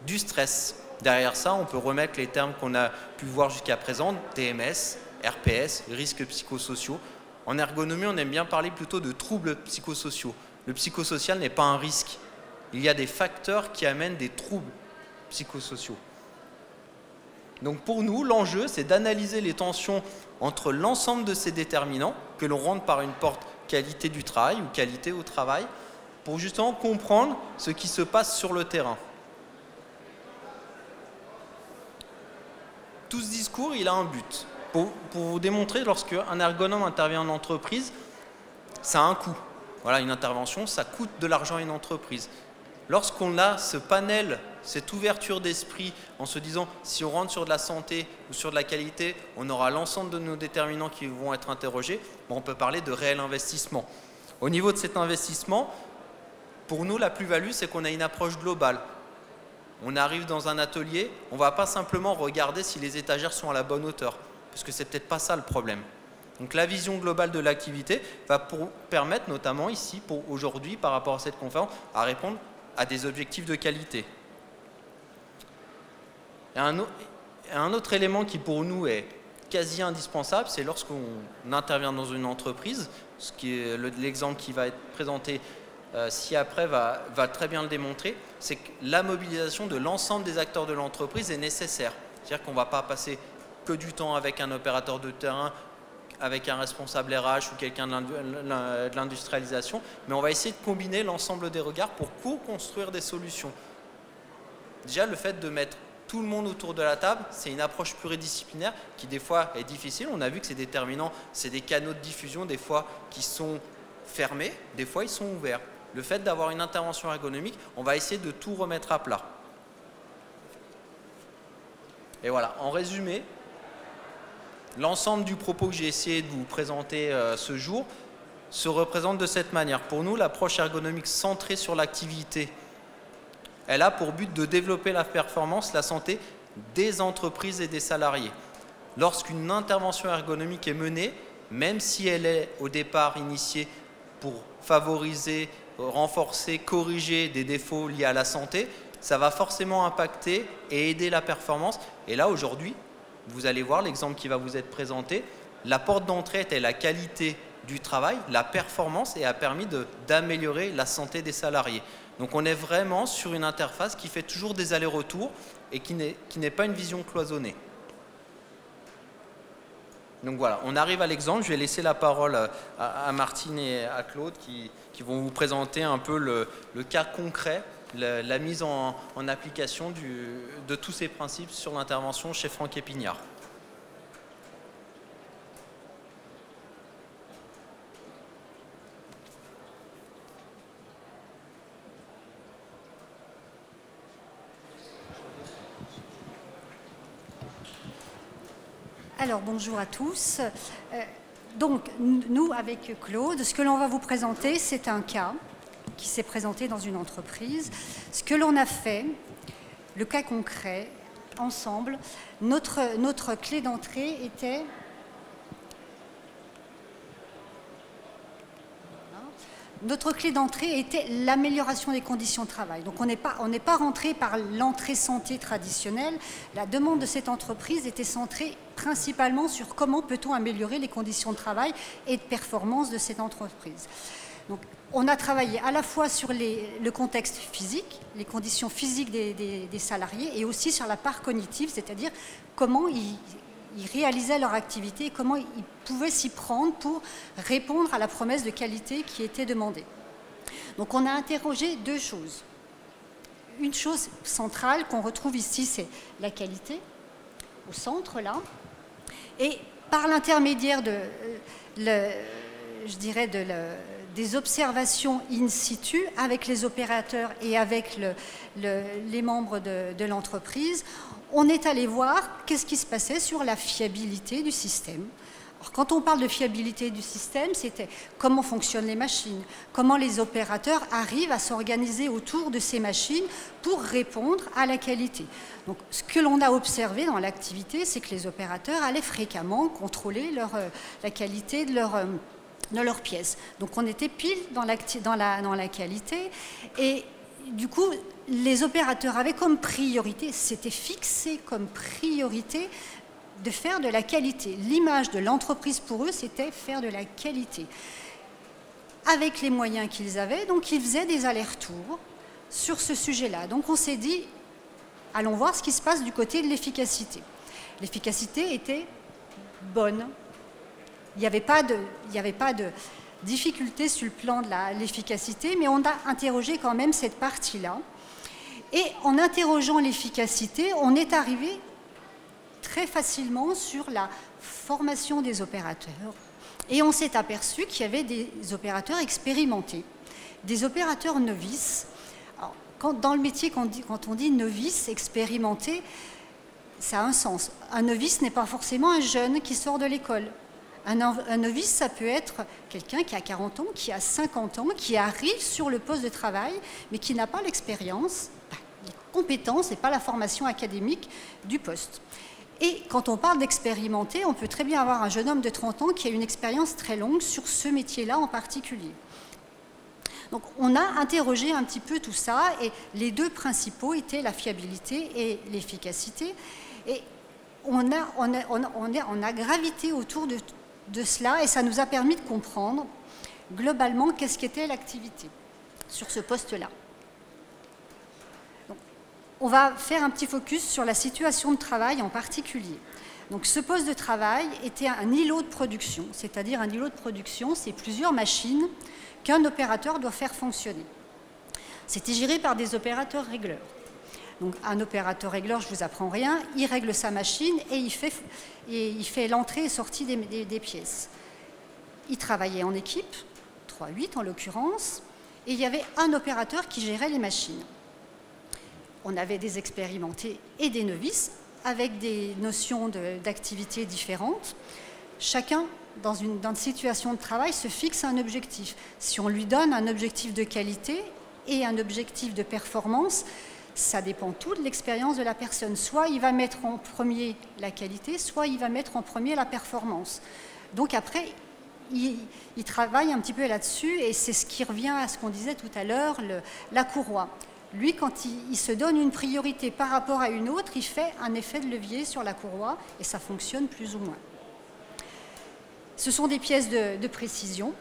du stress. Derrière ça, on peut remettre les termes qu'on a pu voir jusqu'à présent, TMS, RPS, risques psychosociaux. En ergonomie, on aime bien parler plutôt de troubles psychosociaux. Le psychosocial n'est pas un risque. Il y a des facteurs qui amènent des troubles psychosociaux. Donc pour nous, l'enjeu, c'est d'analyser les tensions entre l'ensemble de ces déterminants, que l'on rentre par une porte qualité du travail ou qualité au travail, pour justement comprendre ce qui se passe sur le terrain. Tout ce discours, il a un but. Pour vous démontrer, lorsqu'un ergonome intervient en entreprise, ça a un coût. Voilà, une intervention, ça coûte de l'argent à une entreprise. Lorsqu'on a ce panel, cette ouverture d'esprit, en se disant si on rentre sur de la santé ou sur de la qualité, on aura l'ensemble de nos déterminants qui vont être interrogés, on peut parler de réel investissement. Au niveau de cet investissement, pour nous, la plus-value, c'est qu'on a une approche globale. On arrive dans un atelier, on ne va pas simplement regarder si les étagères sont à la bonne hauteur, parce que c'est peut-être pas ça le problème. Donc la vision globale de l'activité va permettre, notamment ici, pour aujourd'hui, par rapport à cette conférence, à répondre à des objectifs de qualité. Et un autre élément qui pour nous est quasi indispensable, c'est lorsqu'on intervient dans une entreprise, ce qui est l'exemple qui va être présenté ci-après va très bien le démontrer, c'est que la mobilisation de l'ensemble des acteurs de l'entreprise est nécessaire. C'est-à-dire qu'on ne va pas passer que du temps avec un opérateur de terrain, avec un responsable RH ou quelqu'un de l'industrialisation, mais on va essayer de combiner l'ensemble des regards pour co-construire des solutions. Déjà, le fait de mettre tout le monde autour de la table, c'est une approche pluridisciplinaire qui des fois est difficile. On a vu que c'est déterminant, c'est des canaux de diffusion des fois qui sont fermés, des fois ils sont ouverts. Le fait d'avoir une intervention ergonomique, on va essayer de tout remettre à plat. Et voilà, en résumé, l'ensemble du propos que j'ai essayé de vous présenter ce jour se représente de cette manière. Pour nous, l'approche ergonomique centrée sur l'activité, elle a pour but de développer la performance, la santé des entreprises et des salariés. Lorsqu'une intervention ergonomique est menée, même si elle est au départ initiée pour favoriser, renforcer, corriger des défauts liés à la santé, ça va forcément impacter et aider la performance. Et là, aujourd'hui, vous allez voir l'exemple qui va vous être présenté. La porte d'entrée était la qualité du travail, la performance, et a permis d'améliorer la santé des salariés. Donc on est vraiment sur une interface qui fait toujours des allers-retours et qui n'est pas une vision cloisonnée. Donc voilà, on arrive à l'exemple. Je vais laisser la parole à Martine et à Claude qui vont vous présenter un peu le cas concret, la mise en application de tous ces principes sur l'intervention chez Franck Epignard. Alors, bonjour à tous. Donc, nous, avec Claude, ce que l'on va vous présenter, c'est un cas qui s'est présenté dans une entreprise. Ce que l'on a fait, le cas concret, ensemble, notre clé d'entrée était... Notre clé d'entrée était l'amélioration des conditions de travail. Donc on n'est pas rentré par l'entrée santé traditionnelle. La demande de cette entreprise était centrée principalement sur comment peut-on améliorer les conditions de travail et de performance de cette entreprise. Donc on a travaillé à la fois sur le contexte physique, les conditions physiques des salariés, et aussi sur la part cognitive, c'est-à-dire comment ils réalisaient leur activité et comment ils pouvaient s'y prendre pour répondre à la promesse de qualité qui était demandée. Donc on a interrogé deux choses. Une chose centrale qu'on retrouve ici, c'est la qualité, au centre là, et par l'intermédiaire des observations in situ avec les opérateurs et avec les membres de l'entreprise, on est allé voir qu'est-ce qui se passait sur la fiabilité du système. Alors, quand on parle de fiabilité du système, c'était comment fonctionnent les machines, comment les opérateurs arrivent à s'organiser autour de ces machines pour répondre à la qualité. Donc, ce que l'on a observé dans l'activité, c'est que les opérateurs allaient fréquemment contrôler la qualité de leurs pièces. Donc, on était pile dans la qualité et du coup, les opérateurs avaient comme priorité, c'était fixé comme priorité de faire de la qualité. L'image de l'entreprise pour eux, c'était faire de la qualité. Avec les moyens qu'ils avaient, donc ils faisaient des allers-retours sur ce sujet-là. Donc on s'est dit, allons voir ce qui se passe du côté de l'efficacité. L'efficacité était bonne. Il n'y avait pas de difficulté sur le plan de l'efficacité, mais on a interrogé quand même cette partie-là. Et en interrogeant l'efficacité, on est arrivé très facilement sur la formation des opérateurs. Et on s'est aperçu qu'il y avait des opérateurs expérimentés, des opérateurs novices. Alors, dans le métier, quand on dit novice, expérimenté, ça a un sens. Un novice n'est pas forcément un jeune qui sort de l'école. Un novice, ça peut être quelqu'un qui a 40 ans, qui a 50 ans, qui arrive sur le poste de travail, mais qui n'a pas l'expérience, les compétences et pas la formation académique du poste. Et quand on parle d'expérimenter, on peut très bien avoir un jeune homme de 30 ans qui a une expérience très longue sur ce métier-là en particulier. Donc on a interrogé un petit peu tout ça et les deux principaux étaient la fiabilité et l'efficacité. Et on a gravité autour de cela et ça nous a permis de comprendre globalement qu'est-ce qu'était l'activité sur ce poste-là. On va faire un petit focus sur la situation de travail en particulier. Donc, ce poste de travail était un îlot de production, c'est-à-dire un îlot de production, c'est plusieurs machines qu'un opérateur doit faire fonctionner. C'était géré par des opérateurs régleurs. Donc, un opérateur régleur, je ne vous apprends rien, il règle sa machine et il fait l'entrée et sortie des pièces. Il travaillait en équipe, 3-8 en l'occurrence, et il y avait un opérateur qui gérait les machines. On avait des expérimentés et des novices avec des notions d'activité différentes. Chacun, dans une situation de travail, se fixe un objectif. Si on lui donne un objectif de qualité et un objectif de performance, ça dépend tout de l'expérience de la personne. Soit il va mettre en premier la qualité, soit il va mettre en premier la performance. Donc après, il travaille un petit peu là-dessus et c'est ce qui revient à ce qu'on disait tout à l'heure, la courroie. Lui, quand il se donne une priorité par rapport à une autre, il fait un effet de levier sur la courroie et ça fonctionne plus ou moins. Ce sont des pièces de précision.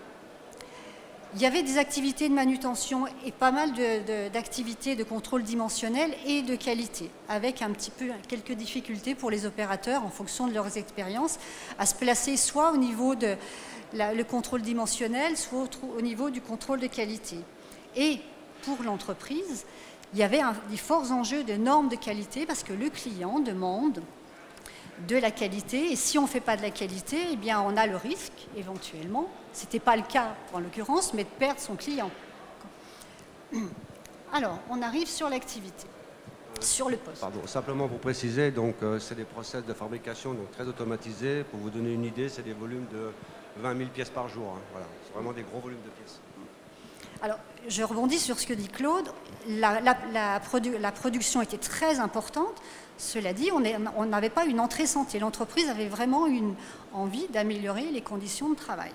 Il y avait des activités de manutention et pas mal d'activités de contrôle dimensionnel et de qualité, avec un petit peu quelques difficultés pour les opérateurs en fonction de leurs expériences, à se placer soit au niveau de le contrôle dimensionnel, soit au niveau du contrôle de qualité. Et pour l'entreprise, il y avait des forts enjeux de normes de qualité parce que le client demande de la qualité et si on ne fait pas de la qualité, eh bien on a le risque, éventuellement, ce n'était pas le cas en l'occurrence, mais de perdre son client. Alors, on arrive sur l'activité, sur le poste. Pardon, simplement pour préciser, donc c'est des process de fabrication donc, très automatisés. Pour vous donner une idée, c'est des volumes de 20 000 pièces par jour. Hein. Voilà. C'est vraiment des gros volumes de pièces. Alors, je rebondis sur ce que dit Claude. La production était très importante. Cela dit, on n'avait pas une entrée santé. L'entreprise avait vraiment une envie d'améliorer les conditions de travail.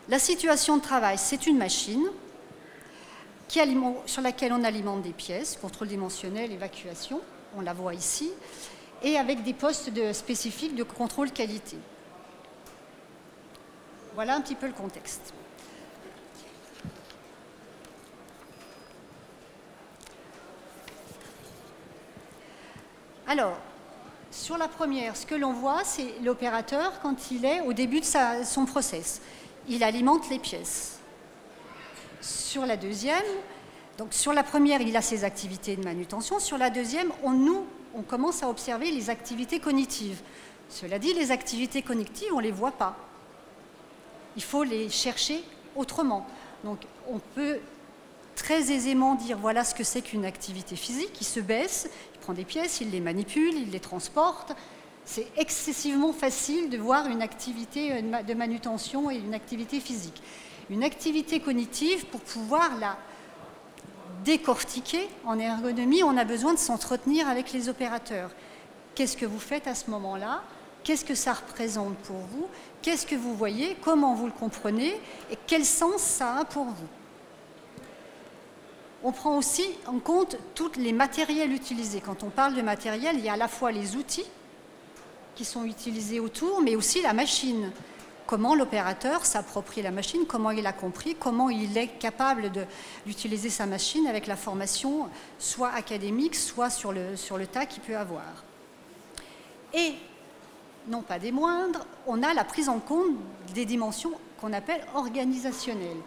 La situation de travail, c'est une machine sur laquelle on alimente des pièces, contrôle dimensionnel, évacuation, on la voit ici, et avec des postes spécifiques de contrôle qualité. Voilà un petit peu le contexte. Alors, Sur la première, ce que l'on voit, c'est l'opérateur quand il est au début de son process. Il alimente les pièces. Sur la deuxième, donc sur la première, il a ses activités de manutention. Sur la deuxième, on commence à observer les activités cognitives. Cela dit, les activités cognitives, on ne les voit pas. Il faut les chercher autrement. Donc, on peut très aisément dire voilà ce que c'est qu'une activité physique. Il se baisse, il prend des pièces, il les manipule, il les transporte. C'est excessivement facile de voir une activité de manutention et une activité physique. Une activité cognitive, pour pouvoir la décortiquer en ergonomie, on a besoin de s'entretenir avec les opérateurs. Qu'est-ce que vous faites à ce moment-là? Qu'est-ce que ça représente pour vous? Qu'est-ce que vous voyez? Comment vous le comprenez? Et quel sens ça a pour vous? On prend aussi en compte tous les matériels utilisés. Quand on parle de matériel, il y a à la fois les outils qui sont utilisés autour, mais aussi la machine. Comment l'opérateur s'approprie la machine, comment il a compris, comment il est capable d'utiliser sa machine avec la formation soit académique, soit sur le tas qu'il peut avoir. Et, non pas des moindres, on a la prise en compte des dimensions qu'on appelle organisationnelles.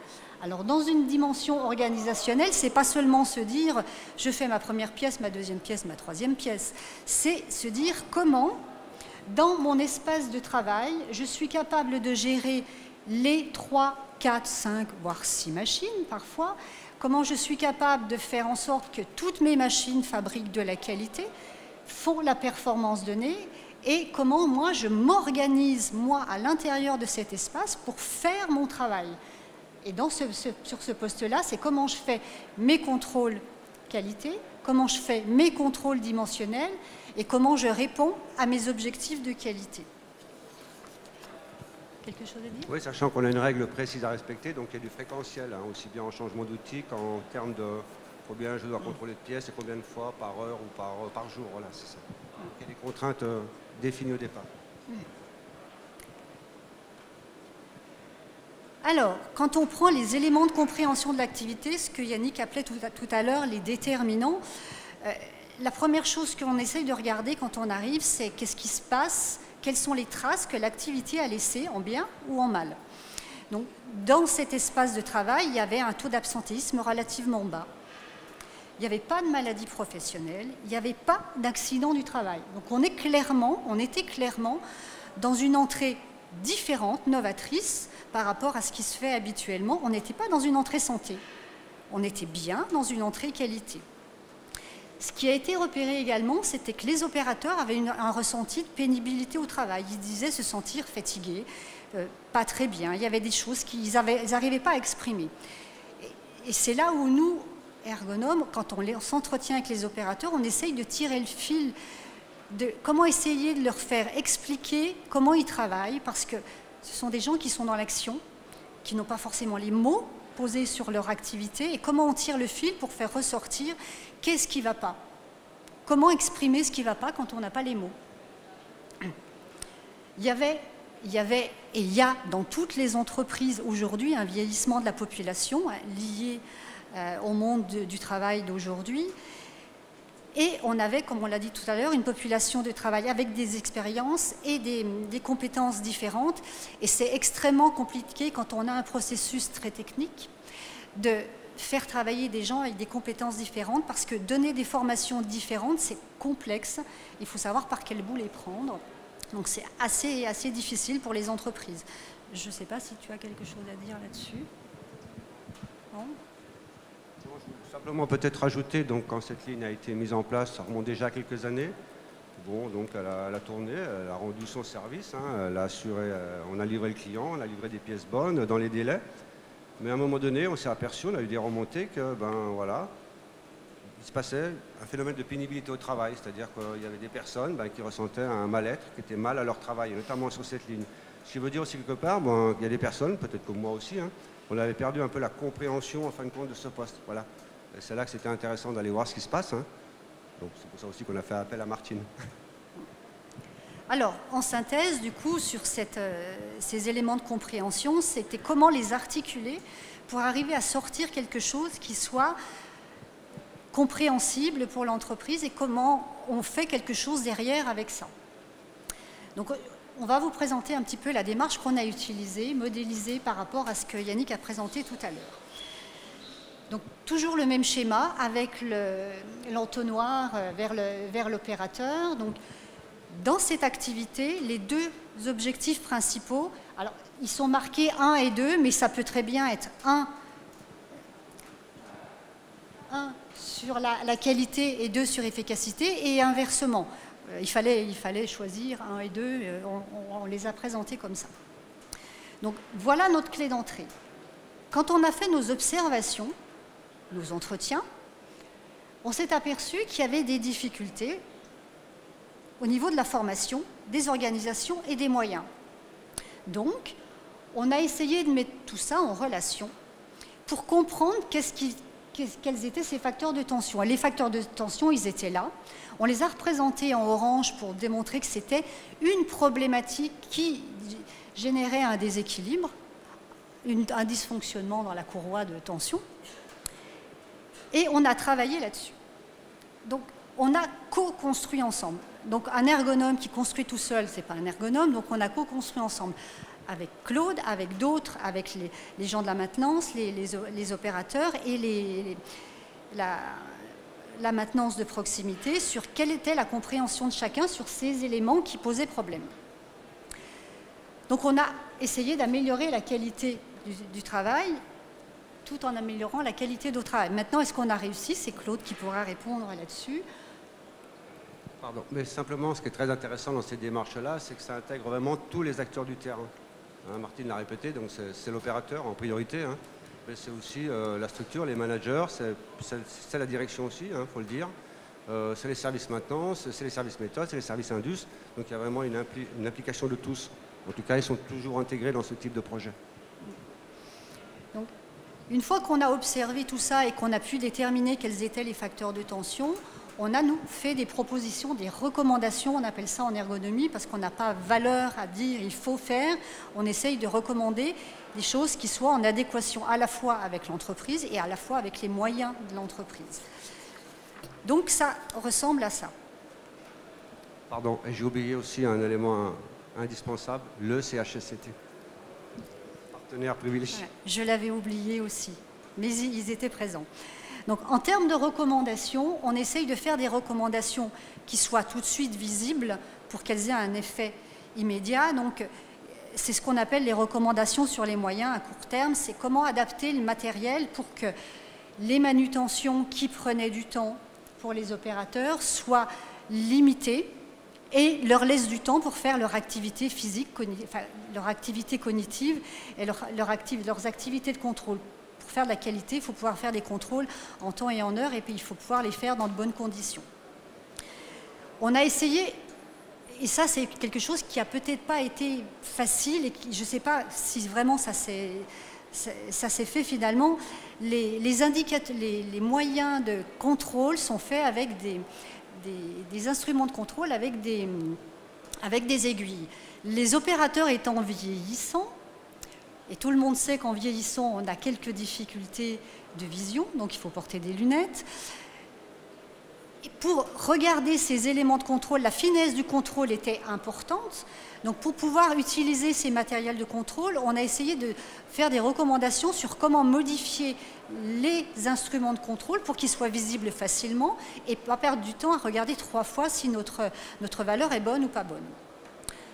Alors, dans une dimension organisationnelle, ce n'est pas seulement se dire « je fais ma première pièce, ma deuxième pièce, ma troisième pièce ». C'est se dire comment, dans mon espace de travail, je suis capable de gérer les 3, 4, 5, voire 6 machines parfois, comment je suis capable de faire en sorte que toutes mes machines fabriquent de la qualité, font la performance donnée, et comment moi je m'organise, moi, à l'intérieur de cet espace pour faire mon travail. Et sur ce poste-là, c'est comment je fais mes contrôles qualité, comment je fais mes contrôles dimensionnels et comment je réponds à mes objectifs de qualité. Quelque chose à dire? Oui, sachant qu'on a une règle précise à respecter, donc il y a du fréquentiel, hein, aussi bien en changement d'outil qu'en termes de combien je dois contrôler de pièces et combien de fois par heure ou par jour. Voilà, c'est ça. Donc, il y a des contraintes définies au départ. Alors, quand on prend les éléments de compréhension de l'activité, ce que Yannick appelait tout à l'heure les déterminants, la première chose qu'on essaye de regarder quand on arrive, c'est qu'est-ce qui se passe, quelles sont les traces que l'activité a laissées en bien ou en mal. Donc, dans cet espace de travail, il y avait un taux d'absentéisme relativement bas. Il n'y avait pas de maladie professionnelle, il n'y avait pas d'accident du travail. Donc, on était clairement dans une entrée différente, novatrice, par rapport à ce qui se fait habituellement. On n'était pas dans une entrée santé, on était bien dans une entrée qualité. Ce qui a été repéré également, c'était que les opérateurs avaient un ressenti de pénibilité au travail. Ils disaient se sentir fatigués, pas très bien. Il y avait des choses qu'ils n'arrivaient pas à exprimer. Et c'est là où nous, ergonomes, quand on s'entretient avec les opérateurs, on essaye de tirer le fil de comment essayer de leur faire expliquer comment ils travaillent, parce que ce sont des gens qui sont dans l'action, qui n'ont pas forcément les mots posés sur leur activité, et comment on tire le fil pour faire ressortir qu'est-ce qui ne va pas. Comment exprimer ce qui ne va pas quand on n'a pas les mots. Il y avait et il y a dans toutes les entreprises aujourd'hui un vieillissement de la population lié au monde du travail d'aujourd'hui. Et on avait, comme on l'a dit tout à l'heure, une population de travail avec des expériences et des compétences différentes. Et c'est extrêmement compliqué quand on a un processus très technique de faire travailler des gens avec des compétences différentes, parce que donner des formations différentes, c'est complexe. Il faut savoir par quel bout les prendre. Donc c'est assez difficile pour les entreprises. Je ne sais pas si tu as quelque chose à dire là-dessus. Non ? Simplement peut-être rajouter, donc quand cette ligne a été mise en place, ça remonte déjà à quelques années. Bon, donc elle a tourné, elle a rendu son service, hein, elle a assuré, on a livré le client, on a livré des pièces bonnes dans les délais. Mais à un moment donné, on s'est aperçu, on a eu des remontées que, voilà, il se passait un phénomène de pénibilité au travail, c'est-à-dire qu'il y avait des personnes qui ressentaient un mal-être, qui étaient mal à leur travail, notamment sur cette ligne. Ce qui veut dire aussi quelque part, il y a des personnes, peut-être comme moi aussi, hein, on avait perdu un peu la compréhension en fin de compte de ce poste. Voilà. C'est là que c'était intéressant d'aller voir ce qui se passe. Hein. Donc c'est pour ça aussi qu'on a fait appel à Martine. Alors, en synthèse, du coup, sur ces éléments de compréhension, c'était comment les articuler pour arriver à sortir quelque chose qui soit compréhensible pour l'entreprise et comment on fait quelque chose derrière avec ça. Donc, on va vous présenter un petit peu la démarche qu'on a utilisée, modélisée par rapport à ce que Yannick a présenté tout à l'heure. Donc, toujours le même schéma avec l'entonnoir vers l'opérateur. Donc, dans cette activité, les deux objectifs principaux, alors ils sont marqués 1 et 2, mais ça peut très bien être 1 sur la qualité et 2 sur efficacité, et inversement. Il fallait choisir 1 et 2, on les a présentés comme ça. Donc voilà notre clé d'entrée. Quand on a fait nos observations, nos entretiens, on s'est aperçu qu'il y avait des difficultés au niveau de la formation, des organisations et des moyens. Donc, on a essayé de mettre tout ça en relation pour comprendre quels étaient ces facteurs de tension. Les facteurs de tension, ils étaient là. On les a représentés en orange pour démontrer que c'était une problématique qui générait un déséquilibre, un dysfonctionnement dans la courroie de tension. Et on a travaillé là-dessus. Donc, on a co-construit ensemble. Donc, un ergonome qui construit tout seul, ce n'est pas un ergonome, donc on a co-construit ensemble avec Claude, avec d'autres, avec les gens de la maintenance, les opérateurs et la maintenance de proximité sur quelle était la compréhension de chacun sur ces éléments qui posaient problème. Donc, on a essayé d'améliorer la qualité du travail tout en améliorant la qualité du travail. Maintenant, est-ce qu'on a réussi? C'est Claude qui pourra répondre là-dessus. Pardon, mais simplement, ce qui est très intéressant dans ces démarches-là, c'est que ça intègre vraiment tous les acteurs du terrain. Hein, Martine l'a répété, donc c'est l'opérateur en priorité, hein, mais c'est aussi la structure, les managers, c'est la direction aussi, il faut le dire. C'est les services maintenance, c'est les services méthodes, c'est les services indus. Donc il y a vraiment une implication de tous. En tout cas, ils sont toujours intégrés dans ce type de projet. Donc, une fois qu'on a observé tout ça et qu'on a pu déterminer quels étaient les facteurs de tension, on a, nous, fait des propositions, des recommandations, on appelle ça en ergonomie, parce qu'on n'a pas valeur à dire il faut faire, on essaye de recommander des choses qui soient en adéquation à la fois avec l'entreprise et à la fois avec les moyens de l'entreprise. Donc ça ressemble à ça. Pardon, et j'ai oublié aussi un élément indispensable, le CHSCT. Partenaire privilégié. Ouais, je l'avais oublié aussi, mais ils étaient présents. Donc, en termes de recommandations, on essaye de faire des recommandations qui soient tout de suite visibles pour qu'elles aient un effet immédiat. Donc, c'est ce qu'on appelle les recommandations sur les moyens à court terme. C'est comment adapter le matériel pour que les manutentions qui prenaient du temps pour les opérateurs soient limitées et leur laissent du temps pour faire leur activité physique, enfin, leur activité cognitive et leurs activités de contrôle. Pour faire de la qualité, il faut pouvoir faire des contrôles en temps et en heure, et puis il faut pouvoir les faire dans de bonnes conditions. On a essayé, et ça c'est quelque chose qui n'a peut-être pas été facile, et je ne sais pas si vraiment ça s'est fait finalement, les moyens de contrôle sont faits avec des instruments de contrôle, avec des aiguilles. Les opérateurs étant vieillissants, et tout le monde sait qu'en vieillissant, on a quelques difficultés de vision, donc il faut porter des lunettes. Et pour regarder ces éléments de contrôle, la finesse du contrôle était importante. Donc pour pouvoir utiliser ces matériels de contrôle, on a essayé de faire des recommandations sur comment modifier les instruments de contrôle pour qu'ils soient visibles facilement et pas perdre du temps à regarder 3 fois si notre valeur est bonne ou pas bonne.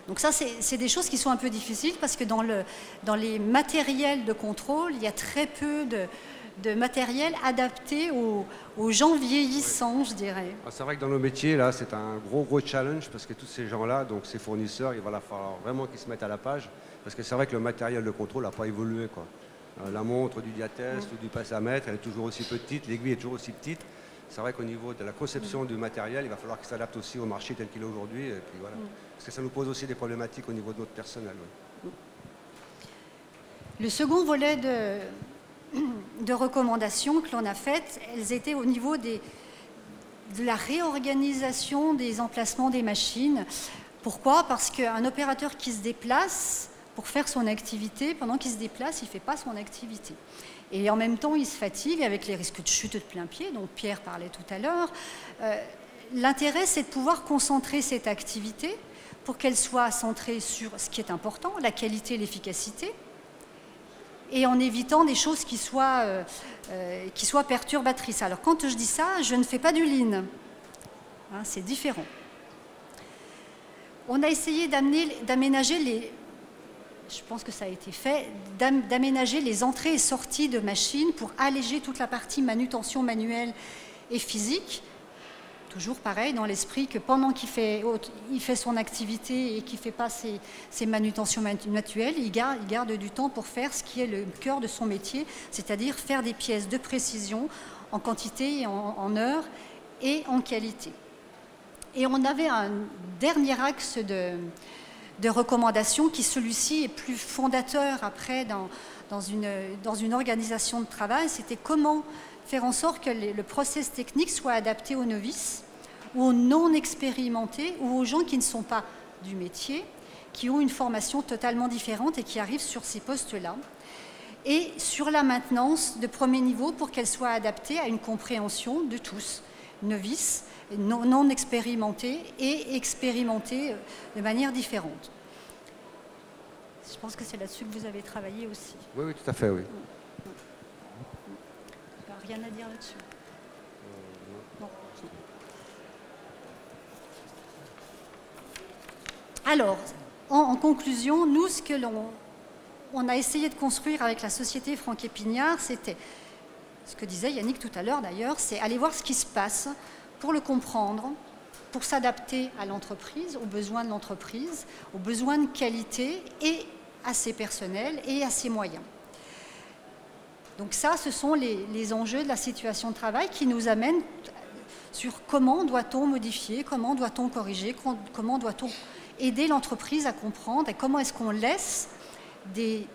Donc ça, c'est des choses qui sont un peu difficiles parce que dans les matériels de contrôle, il y a très peu de matériel adapté aux gens vieillissants, je dirais. C'est vrai que dans nos métiers, là, c'est un gros challenge parce que tous ces gens-là, donc ces fournisseurs, il va falloir vraiment qu'ils se mettent à la page parce que c'est vrai que le matériel de contrôle n'a pas évolué, quoi. La montre du diateste ou du passamètre, elle est toujours aussi petite, l'aiguille est toujours aussi petite. C'est vrai qu'au niveau de la conception du matériel, il va falloir qu'il s'adapte aussi au marché tel qu'il est aujourd'hui. Et puis voilà. Parce que ça nous pose aussi des problématiques au niveau de notre personnel. Ouais. Le second volet de recommandations que l'on a faites, elles étaient au niveau de la réorganisation des emplacements des machines. Pourquoi? Parce qu'un opérateur qui se déplace pour faire son activité, pendant qu'il se déplace, il ne fait pas son activité. Et en même temps, ils se fatiguent avec les risques de chute de plein pied, dont Pierre parlait tout à l'heure. L'intérêt, c'est de pouvoir concentrer cette activité pour qu'elle soit centrée sur ce qui est important, la qualité et l'efficacité, et en évitant des choses qui soient perturbatrices. Alors, quand je dis ça, je ne fais pas du lean. Hein, c'est différent. On a essayé d'aménager les... Je pense que ça a été fait, d'aménager les entrées et sorties de machines pour alléger toute la partie manutention manuelle et physique. Toujours pareil, dans l'esprit que pendant qu'il fait son activité et qu'il ne fait pas ses manutentions manuelles, il garde du temps pour faire ce qui est le cœur de son métier, c'est-à-dire faire des pièces de précision en quantité, en heures et en qualité. Et on avait un dernier axe de recommandations qui, celui-ci, est plus fondateur après dans une organisation de travail. C'était comment faire en sorte que le process technique soit adapté aux novices ou aux non expérimentés ou aux gens qui ne sont pas du métier, qui ont une formation totalement différente et qui arrivent sur ces postes-là. Et sur la maintenance de premier niveau pour qu'elle soit adaptée à une compréhension de tous, novices, non expérimentés et expérimentés de manière différente. Je pense que c'est là-dessus que vous avez travaillé aussi. Oui, oui, tout à fait, oui. Rien à dire là-dessus. Non. Alors, en conclusion, nous, ce que on a essayé de construire avec la société Franck Epignard, c'était, ce que disait Yannick tout à l'heure d'ailleurs, c'est aller voir ce qui se passe pour le comprendre, pour s'adapter à l'entreprise, aux besoins de l'entreprise, aux besoins de qualité et à ses personnels et à ses moyens. Donc ça, ce sont les enjeux de la situation de travail qui nous amènent sur comment doit-on modifier, comment doit-on corriger, comment doit-on aider l'entreprise à comprendre et comment est-ce qu'on laisse des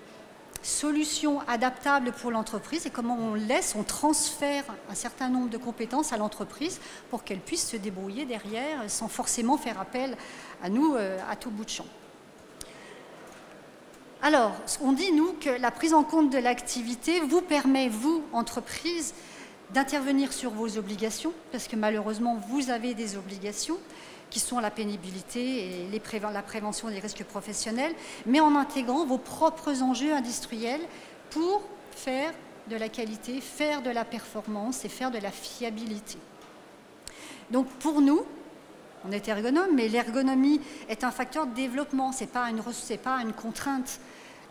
solutions adaptables pour l'entreprise et comment on transfère un certain nombre de compétences à l'entreprise pour qu'elle puisse se débrouiller derrière sans forcément faire appel à nous à tout bout de champ. Alors, on dit, nous, que la prise en compte de l'activité vous permet, vous, entreprise, d'intervenir sur vos obligations, parce que malheureusement, vous avez des obligations, qui sont la pénibilité et la prévention des risques professionnels, mais en intégrant vos propres enjeux industriels pour faire de la qualité, faire de la performance et faire de la fiabilité. Donc, pour nous, on est ergonome, mais l'ergonomie est un facteur de développement, ce n'est pas une contrainte.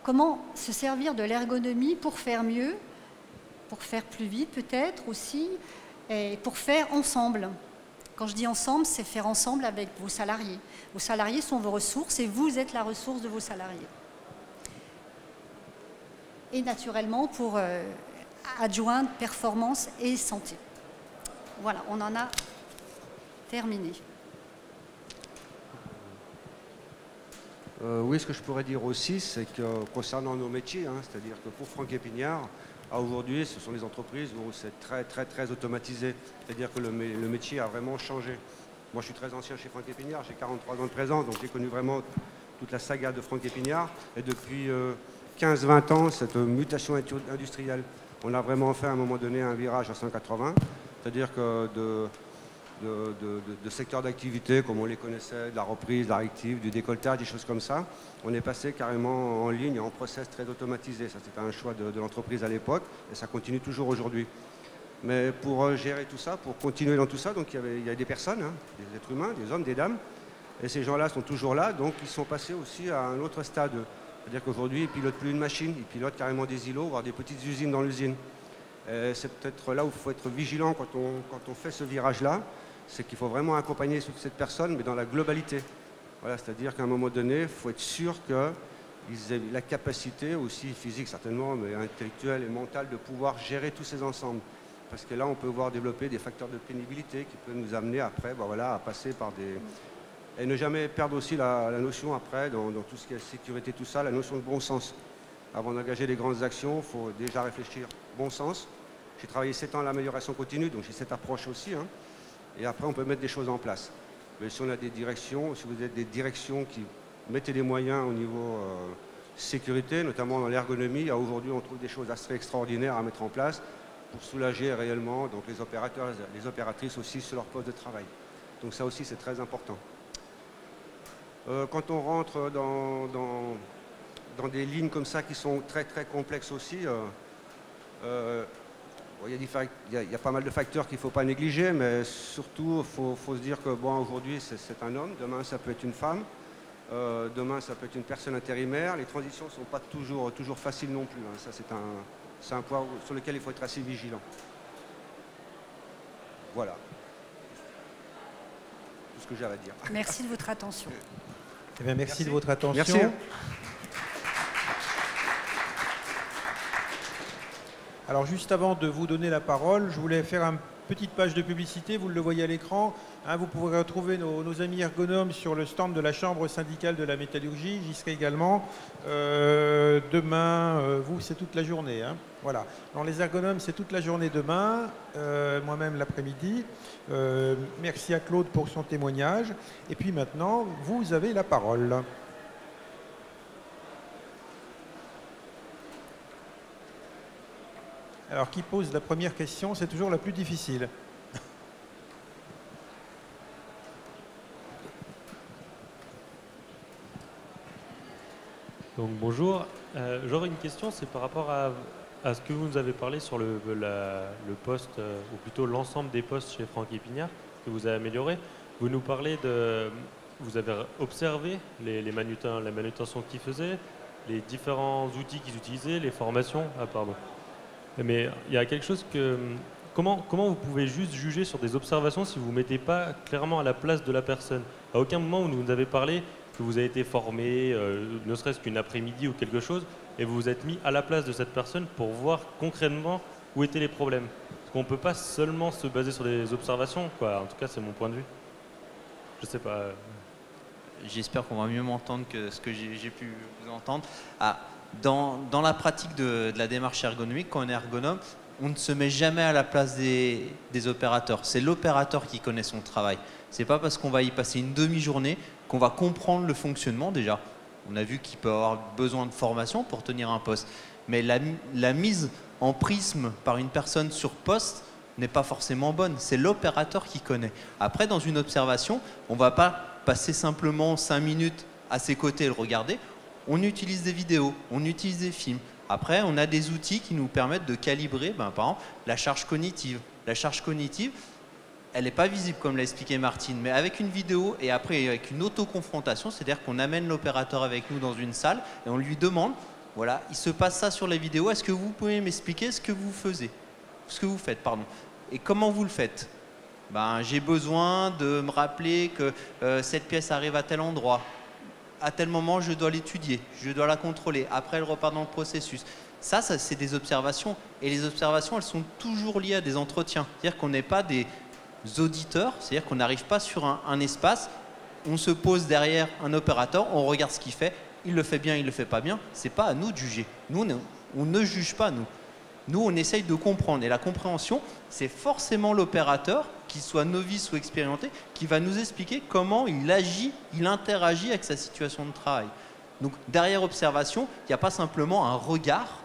Comment se servir de l'ergonomie pour faire mieux, pour faire plus vite peut-être aussi, et pour faire ensemble. Quand je dis ensemble, c'est faire ensemble avec vos salariés. Vos salariés sont vos ressources et vous êtes la ressource de vos salariés. Et naturellement pour adjoindre performance et santé. Voilà, on en a terminé. Oui, ce que je pourrais dire aussi, c'est que concernant nos métiers, c'est-à-dire que pour Franck Epignard, aujourd'hui, ce sont des entreprises où c'est très automatisé. C'est-à-dire que le métier a vraiment changé. Moi, je suis très ancien chez Franck Epignard, j'ai 43 ans de présence, donc j'ai connu vraiment toute la saga de Franck Epignard. Et depuis 15-20 ans, cette mutation industrielle, on a vraiment fait à un moment donné un virage à 180. C'est-à-dire que de secteurs d'activité comme on les connaissait, de la reprise, de la réactive, du décolletage, des choses comme ça, on est passé carrément en ligne, en process très automatisé. Ça, c'était un choix de l'entreprise à l'époque et ça continue toujours aujourd'hui. Mais pour gérer tout ça, pour continuer dans tout ça, donc il y a des personnes, des êtres humains, des hommes, des dames, et ces gens-là sont toujours là, donc ils sont passés aussi à un autre stade. C'est-à-dire qu'aujourd'hui, ils ne pilotent plus une machine, ils pilotent carrément des îlots, voire des petites usines dans l'usine. C'est peut-être là où il faut être vigilant quand on fait ce virage-là, c'est qu'il faut vraiment accompagner cette personne, mais dans la globalité. Voilà, c'est-à-dire qu'à un moment donné, il faut être sûr qu'ils aient la capacité, aussi physique certainement, mais intellectuelle et mentale, de pouvoir gérer tous ces ensembles. Parce que là, on peut voir développer des facteurs de pénibilité qui peuvent nous amener après à passer par des... Et ne jamais perdre aussi la notion après, dans tout ce qui est sécurité, tout ça, la notion de bon sens. Avant d'engager des grandes actions, il faut déjà réfléchir bon sens. J'ai travaillé 7 ans à l'amélioration continue, donc j'ai cette approche aussi. Et après, on peut mettre des choses en place. Mais si on a des directions, si vous êtes des directions qui mettez des moyens au niveau sécurité, notamment dans l'ergonomie. Aujourd'hui, on trouve des choses assez extraordinaires à mettre en place pour soulager réellement donc, les opérateurs, les opératrices aussi sur leur poste de travail. Donc ça aussi, c'est très important. Quand on rentre dans des lignes comme ça qui sont très complexes aussi, il y a pas mal de facteurs qu'il ne faut pas négliger, mais surtout, il faut se dire que bon, aujourd'hui, c'est un homme, demain, ça peut être une femme, demain, ça peut être une personne intérimaire. Les transitions ne sont pas toujours faciles non plus. Hein. Ça, c'est un point sur lequel il faut être assez vigilant. Voilà. Tout ce que j'ai à dire. Merci de votre attention. Eh bien, merci de votre attention. Merci. Alors, juste avant de vous donner la parole, je voulais faire une petite page de publicité. Vous le voyez à l'écran. Hein, vous pourrez retrouver nos amis ergonomes sur le stand de la Chambre syndicale de la métallurgie. J'y serai également. Demain, vous, c'est toute la journée. Hein. Voilà. Dans les ergonomes, c'est toute la journée demain. Moi-même, l'après-midi. Merci à Claude pour son témoignage. Et puis maintenant, vous avez la parole. Alors, qui pose la première question? C'est toujours la plus difficile. Donc bonjour, j'aurais une question, c'est par rapport à ce que vous nous avez parlé sur le poste, ou plutôt l'ensemble des postes chez Franck Pignard, que vous avez amélioré. Vous nous parlez de... Vous avez observé la manutention qu'ils faisaient, les différents outils qu'ils utilisaient, les formations. Ah pardon. Mais il y a quelque chose que... Comment vous pouvez juste juger sur des observations si vous ne mettez pas clairement à la place de la personne? À aucun moment vous nous avez parlé que vous avez été formé, ne serait-ce qu'une après-midi ou quelque chose, et vous vous êtes mis à la place de cette personne pour voir concrètement où étaient les problèmes. Parce qu'on ne peut pas seulement se baser sur des observations, quoi. En tout cas, c'est mon point de vue. Je ne sais pas. J'espère qu'on va mieux m'entendre que ce que j'ai pu vous entendre. Dans la pratique de la démarche ergonomique, quand on est ergonome, on ne se met jamais à la place des opérateurs. C'est l'opérateur qui connaît son travail. Ce n'est pas parce qu'on va y passer une demi-journée qu'on va comprendre le fonctionnement déjà. On a vu qu'il peut avoir besoin de formation pour tenir un poste. Mais la mise en prisme par une personne sur poste n'est pas forcément bonne. C'est l'opérateur qui connaît. Après, dans une observation, on ne va pas passer simplement 5 minutes à ses côtés et le regarder. On utilise des vidéos, on utilise des films. Après, on a des outils qui nous permettent de calibrer, par exemple, la charge cognitive. La charge cognitive, elle n'est pas visible, comme l'a expliqué Martine, mais avec une vidéo et après avec une autoconfrontation, c'est-à-dire qu'on amène l'opérateur avec nous dans une salle et on lui demande, voilà, il se passe ça sur les vidéos, est-ce que vous pouvez m'expliquer ce que vous faites, pardon, et comment vous le faites? J'ai besoin de me rappeler que cette pièce arrive à tel endroit. À tel moment, je dois l'étudier, je dois la contrôler. Après, elle repart dans le processus. Ça c'est des observations. Et les observations, elles sont toujours liées à des entretiens. C'est-à-dire qu'on n'est pas des auditeurs, c'est-à-dire qu'on n'arrive pas sur un espace, on se pose derrière un opérateur, on regarde ce qu'il fait, il le fait bien, il le fait pas bien. C'est pas à nous de juger. Nous, on ne juge pas, nous. Nous, on essaye de comprendre. Et la compréhension, c'est forcément l'opérateur, qu'il soit novice ou expérimenté, qui va nous expliquer comment il agit, il interagit avec sa situation de travail. Donc, derrière observation, il n'y a pas simplement un regard,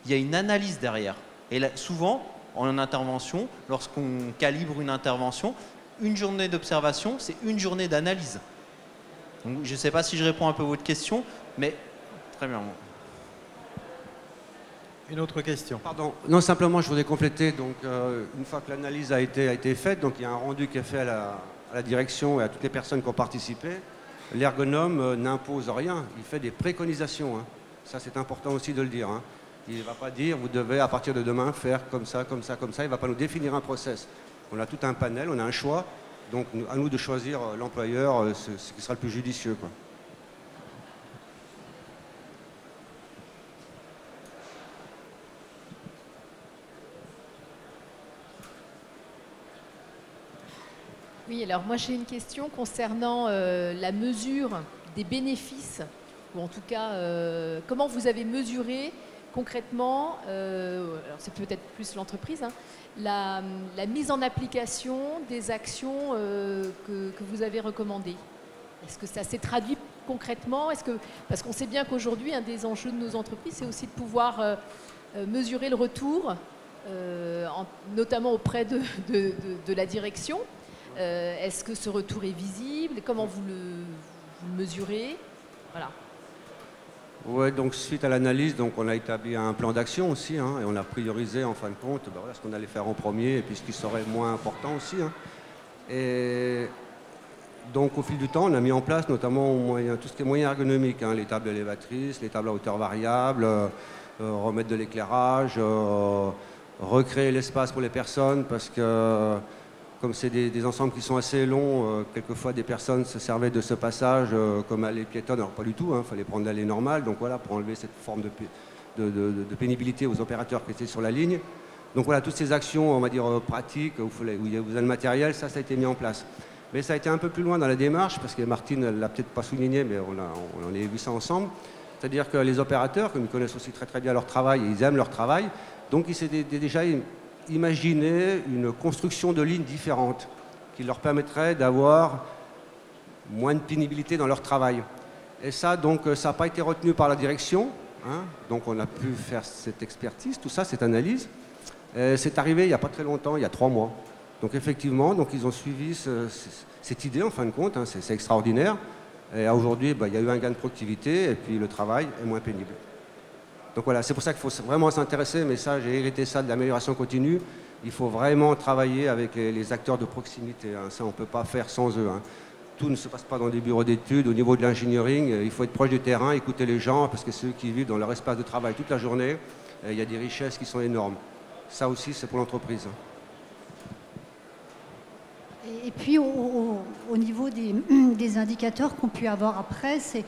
il y a une analyse derrière. Et là, souvent, en intervention, lorsqu'on calibre une intervention, une journée d'observation, c'est une journée d'analyse. Donc, je ne sais pas si je réponds un peu à votre question, mais très bien. Une autre question. Pardon. Non, simplement, je voudrais compléter. Donc, une fois que l'analyse a été faite, donc il y a un rendu qui est fait à la direction et à toutes les personnes qui ont participé. L'ergonome n'impose rien. Il fait des préconisations. Hein. Ça, c'est important aussi de le dire. Hein. Il ne va pas dire, vous devez, à partir de demain, faire comme ça, comme ça, comme ça. Il ne va pas nous définir un process. On a tout un panel, on a un choix. Donc, à nous de choisir l'employeur, ce qui sera le plus judicieux, quoi. Oui, alors moi j'ai une question concernant la mesure des bénéfices, ou en tout cas comment vous avez mesuré concrètement, alors c'est peut-être plus l'entreprise, hein, la mise en application des actions que vous avez recommandées. Est-ce que ça s'est traduit concrètement, parce qu'on sait bien qu'aujourd'hui, un des enjeux de nos entreprises, c'est aussi de pouvoir mesurer le retour, notamment auprès de la direction. Est-ce que ce retour est visible? Comment vous le mesurez? Voilà. Ouais, donc suite à l'analyse, on a établi un plan d'action aussi, hein, et on a priorisé en fin de compte voilà, ce qu'on allait faire en premier et puis ce qui serait moins important aussi. Hein. Et donc au fil du temps, on a mis en place notamment tout ce qui est moyen ergonomique, hein, les tables élévatrices, les tables à hauteur variable, remettre de l'éclairage, recréer l'espace pour les personnes parce que comme c'est des ensembles qui sont assez longs, quelquefois des personnes se servaient de ce passage comme allée piétonne, alors pas du tout, il fallait prendre l'allée normale, donc voilà, pour enlever cette forme de pénibilité aux opérateurs qui étaient sur la ligne. Donc voilà, toutes ces actions, on va dire, pratiques, où vous avez le matériel, ça a été mis en place. Mais ça a été un peu plus loin dans la démarche, parce que Martine ne l'a peut-être pas souligné, mais on en a vu ça ensemble. C'est-à-dire que les opérateurs, comme ils connaissent aussi très très bien leur travail, et ils aiment leur travail, donc ils s'étaient déjà imaginer une construction de lignes différentes qui leur permettrait d'avoir moins de pénibilité dans leur travail. Et ça, donc, ça n'a pas été retenu par la direction. Hein, donc, on a pu faire cette expertise, tout ça, cette analyse. C'est arrivé il n'y a pas très longtemps, il y a 3 mois. Donc, effectivement, ils ont suivi cette idée, en fin de compte. Hein, c'est extraordinaire. Et aujourd'hui, il y a eu un gain de productivité et puis le travail est moins pénible. Donc voilà, c'est pour ça qu'il faut vraiment s'intéresser, mais ça, j'ai hérité ça de l'amélioration continue. Il faut vraiment travailler avec les acteurs de proximité. Hein. Ça, on ne peut pas faire sans eux. Hein. Tout ne se passe pas dans des bureaux d'études. Au niveau de l'engineering, il faut être proche du terrain, écouter les gens, parce que c'est eux qui vivent dans leur espace de travail toute la journée. Il y a des richesses qui sont énormes. Ça aussi, c'est pour l'entreprise. Et puis, au niveau des indicateurs qu'on peut avoir après, c'est...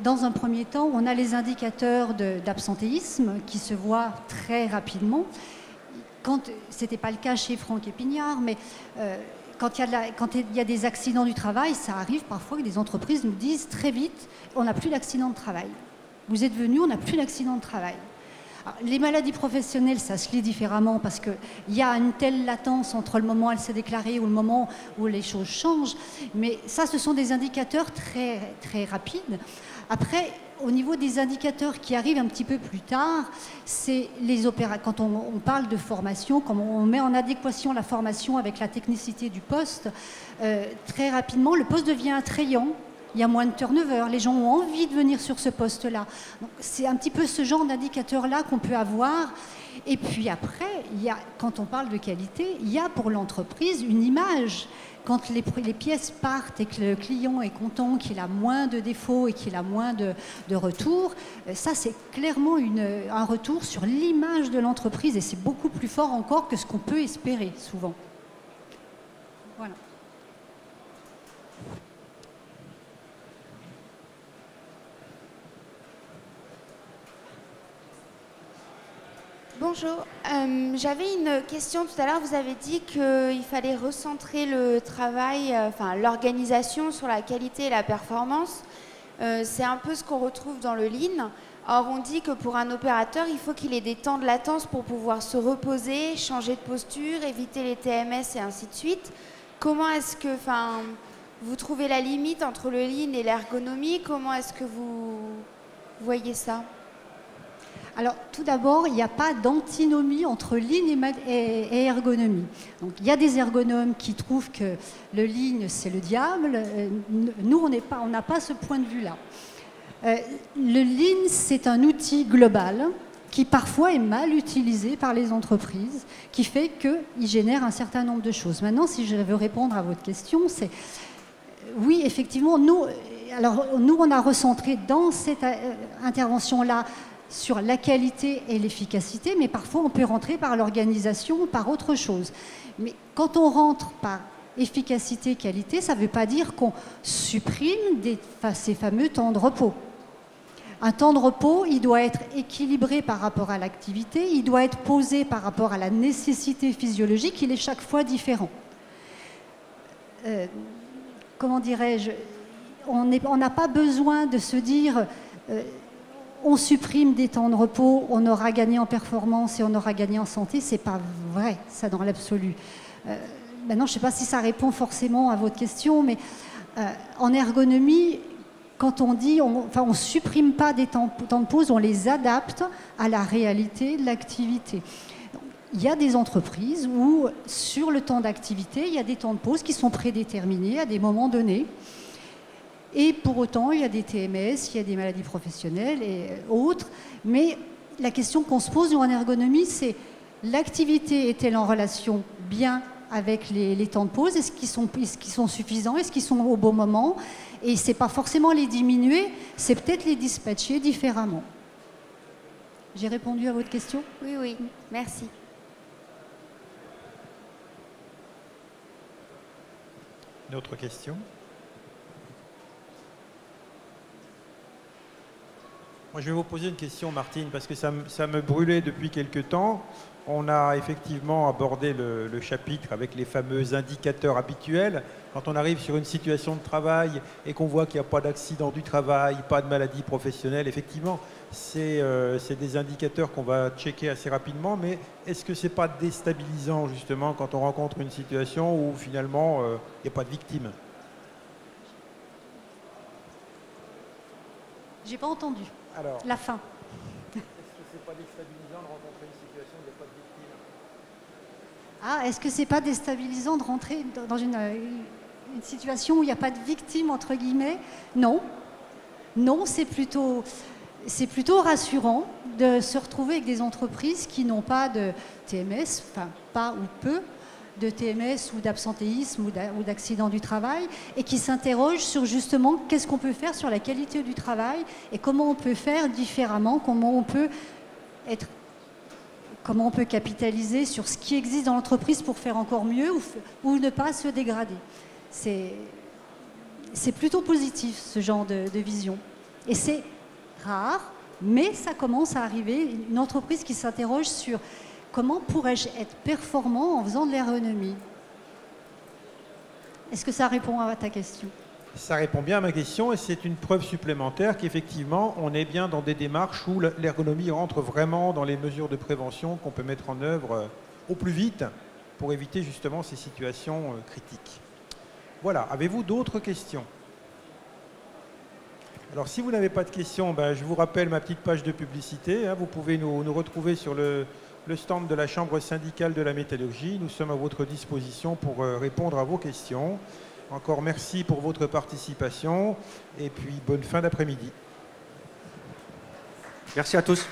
Dans un premier temps, on a les indicateurs d'absentéisme qui se voient très rapidement. Ce n'était pas le cas chez Franck Epignard, mais quand il y a des accidents du travail, ça arrive parfois que des entreprises nous disent très vite « on n'a plus d'accident de travail. Vous êtes venus, on n'a plus d'accident de travail ». Les maladies professionnelles, ça se lit différemment parce qu'il y a une telle latence entre le moment où elle s'est déclarée ou le moment où les choses changent. Mais ça, ce sont des indicateurs très, très rapides. Après, au niveau des indicateurs qui arrivent un petit peu plus tard, c'est quand on parle de formation, quand on met en adéquation la formation avec la technicité du poste, très rapidement, le poste devient attrayant. Il y a moins de turnover, les gens ont envie de venir sur ce poste-là. C'est un petit peu ce genre d'indicateur-là qu'on peut avoir. Et puis après, quand on parle de qualité, il y a pour l'entreprise une image. Quand les pièces partent et que le client est content, qu'il a moins de défauts et qu'il a moins de retours, ça c'est clairement un retour sur l'image de l'entreprise et c'est beaucoup plus fort encore que ce qu'on peut espérer souvent. Voilà. Bonjour, j'avais une question tout à l'heure. Vous avez dit qu'il fallait recentrer le travail, l'organisation sur la qualité et la performance. C'est un peu ce qu'on retrouve dans le Lean. Or, on dit que pour un opérateur, il faut qu'il ait des temps de latence pour pouvoir se reposer, changer de posture, éviter les TMS et ainsi de suite. Comment est-ce que vous trouvez la limite entre le Lean et l'ergonomie? Comment est-ce que vous voyez ça? Alors, tout d'abord, il n'y a pas d'antinomie entre Lean et ergonomie. Donc, il y a des ergonomes qui trouvent que le Lean, c'est le diable. Nous, on n'a pas ce point de vue-là. Le Lean, c'est un outil global qui parfois est mal utilisé par les entreprises, qui fait qu'il génère un certain nombre de choses. Maintenant, si je veux répondre à votre question, c'est... Oui, effectivement, nous, on a recentré dans cette intervention-là sur la qualité et l'efficacité, mais parfois on peut rentrer par l'organisation ou par autre chose. Mais quand on rentre par efficacité, qualité, ça ne veut pas dire qu'on supprime ces fameux temps de repos. Un temps de repos, il doit être équilibré par rapport à l'activité, il doit être posé par rapport à la nécessité physiologique, il est chaque fois différent. Comment dirais-je, on n'a pas besoin de se dire... on supprime des temps de repos, on aura gagné en performance et on aura gagné en santé. C'est pas vrai, ça dans l'absolu. Maintenant, je ne sais pas si ça répond forcément à votre question, mais en ergonomie, quand on dit, on ne supprime pas des temps de pause, on les adapte à la réalité de l'activité. Il y a des entreprises où, sur le temps d'activité, il y a des temps de pause qui sont prédéterminés à des moments donnés. Et pour autant, il y a des TMS, il y a des maladies professionnelles et autres. Mais la question qu'on se pose en ergonomie, c'est l'activité est-elle en relation bien avec les temps de pause? Est-ce qu'ils sont suffisants? Est-ce qu'ils sont au bon moment? Et ce n'est pas forcément les diminuer, c'est peut-être les dispatcher différemment. J'ai répondu à votre question? Oui, oui, merci. Une autre question? Moi, je vais vous poser une question, Martine, parce que ça me brûlait depuis quelque temps. On a effectivement abordé le chapitre avec les fameux indicateurs habituels. Quand on arrive sur une situation de travail et qu'on voit qu'il n'y a pas d'accident du travail, pas de maladie professionnelle, effectivement, c'est des indicateurs qu'on va checker assez rapidement. Mais est-ce que ce n'est pas déstabilisant, justement, quand on rencontre une situation où, finalement, il n'y a pas de victime? J'ai pas entendu. Alors, la fin. Est-ce que c'est pas déstabilisant de rencontrer une situation où il n'y a pas de victime? Ah, est-ce que c'est pas déstabilisant de rentrer dans une situation où il n'y a pas de victime, entre guillemets? Non. Non, c'est plutôt rassurant de se retrouver avec des entreprises qui n'ont pas de TMS, enfin pas ou peu de TMS ou d'absentéisme ou d'accident du travail, et qui s'interrogent sur justement qu'est-ce qu'on peut faire sur la qualité du travail et comment on peut faire différemment, comment on peut capitaliser sur ce qui existe dans l'entreprise pour faire encore mieux ou ne pas se dégrader. C'est plutôt positif, ce genre de vision. Et c'est rare, mais ça commence à arriver, une entreprise qui s'interroge sur comment pourrais-je être performant en faisant de l'ergonomie? Est-ce que ça répond à ta question? Ça répond bien à ma question et c'est une preuve supplémentaire qu'effectivement, on est bien dans des démarches où l'ergonomie rentre vraiment dans les mesures de prévention qu'on peut mettre en œuvre au plus vite pour éviter justement ces situations critiques. Voilà, avez-vous d'autres questions? Alors si vous n'avez pas de questions, je vous rappelle ma petite page de publicité. Vous pouvez nous retrouver sur le stand de la Chambre syndicale de la métallurgie. Nous sommes à votre disposition pour répondre à vos questions. Encore merci pour votre participation et puis bonne fin d'après-midi. Merci à tous.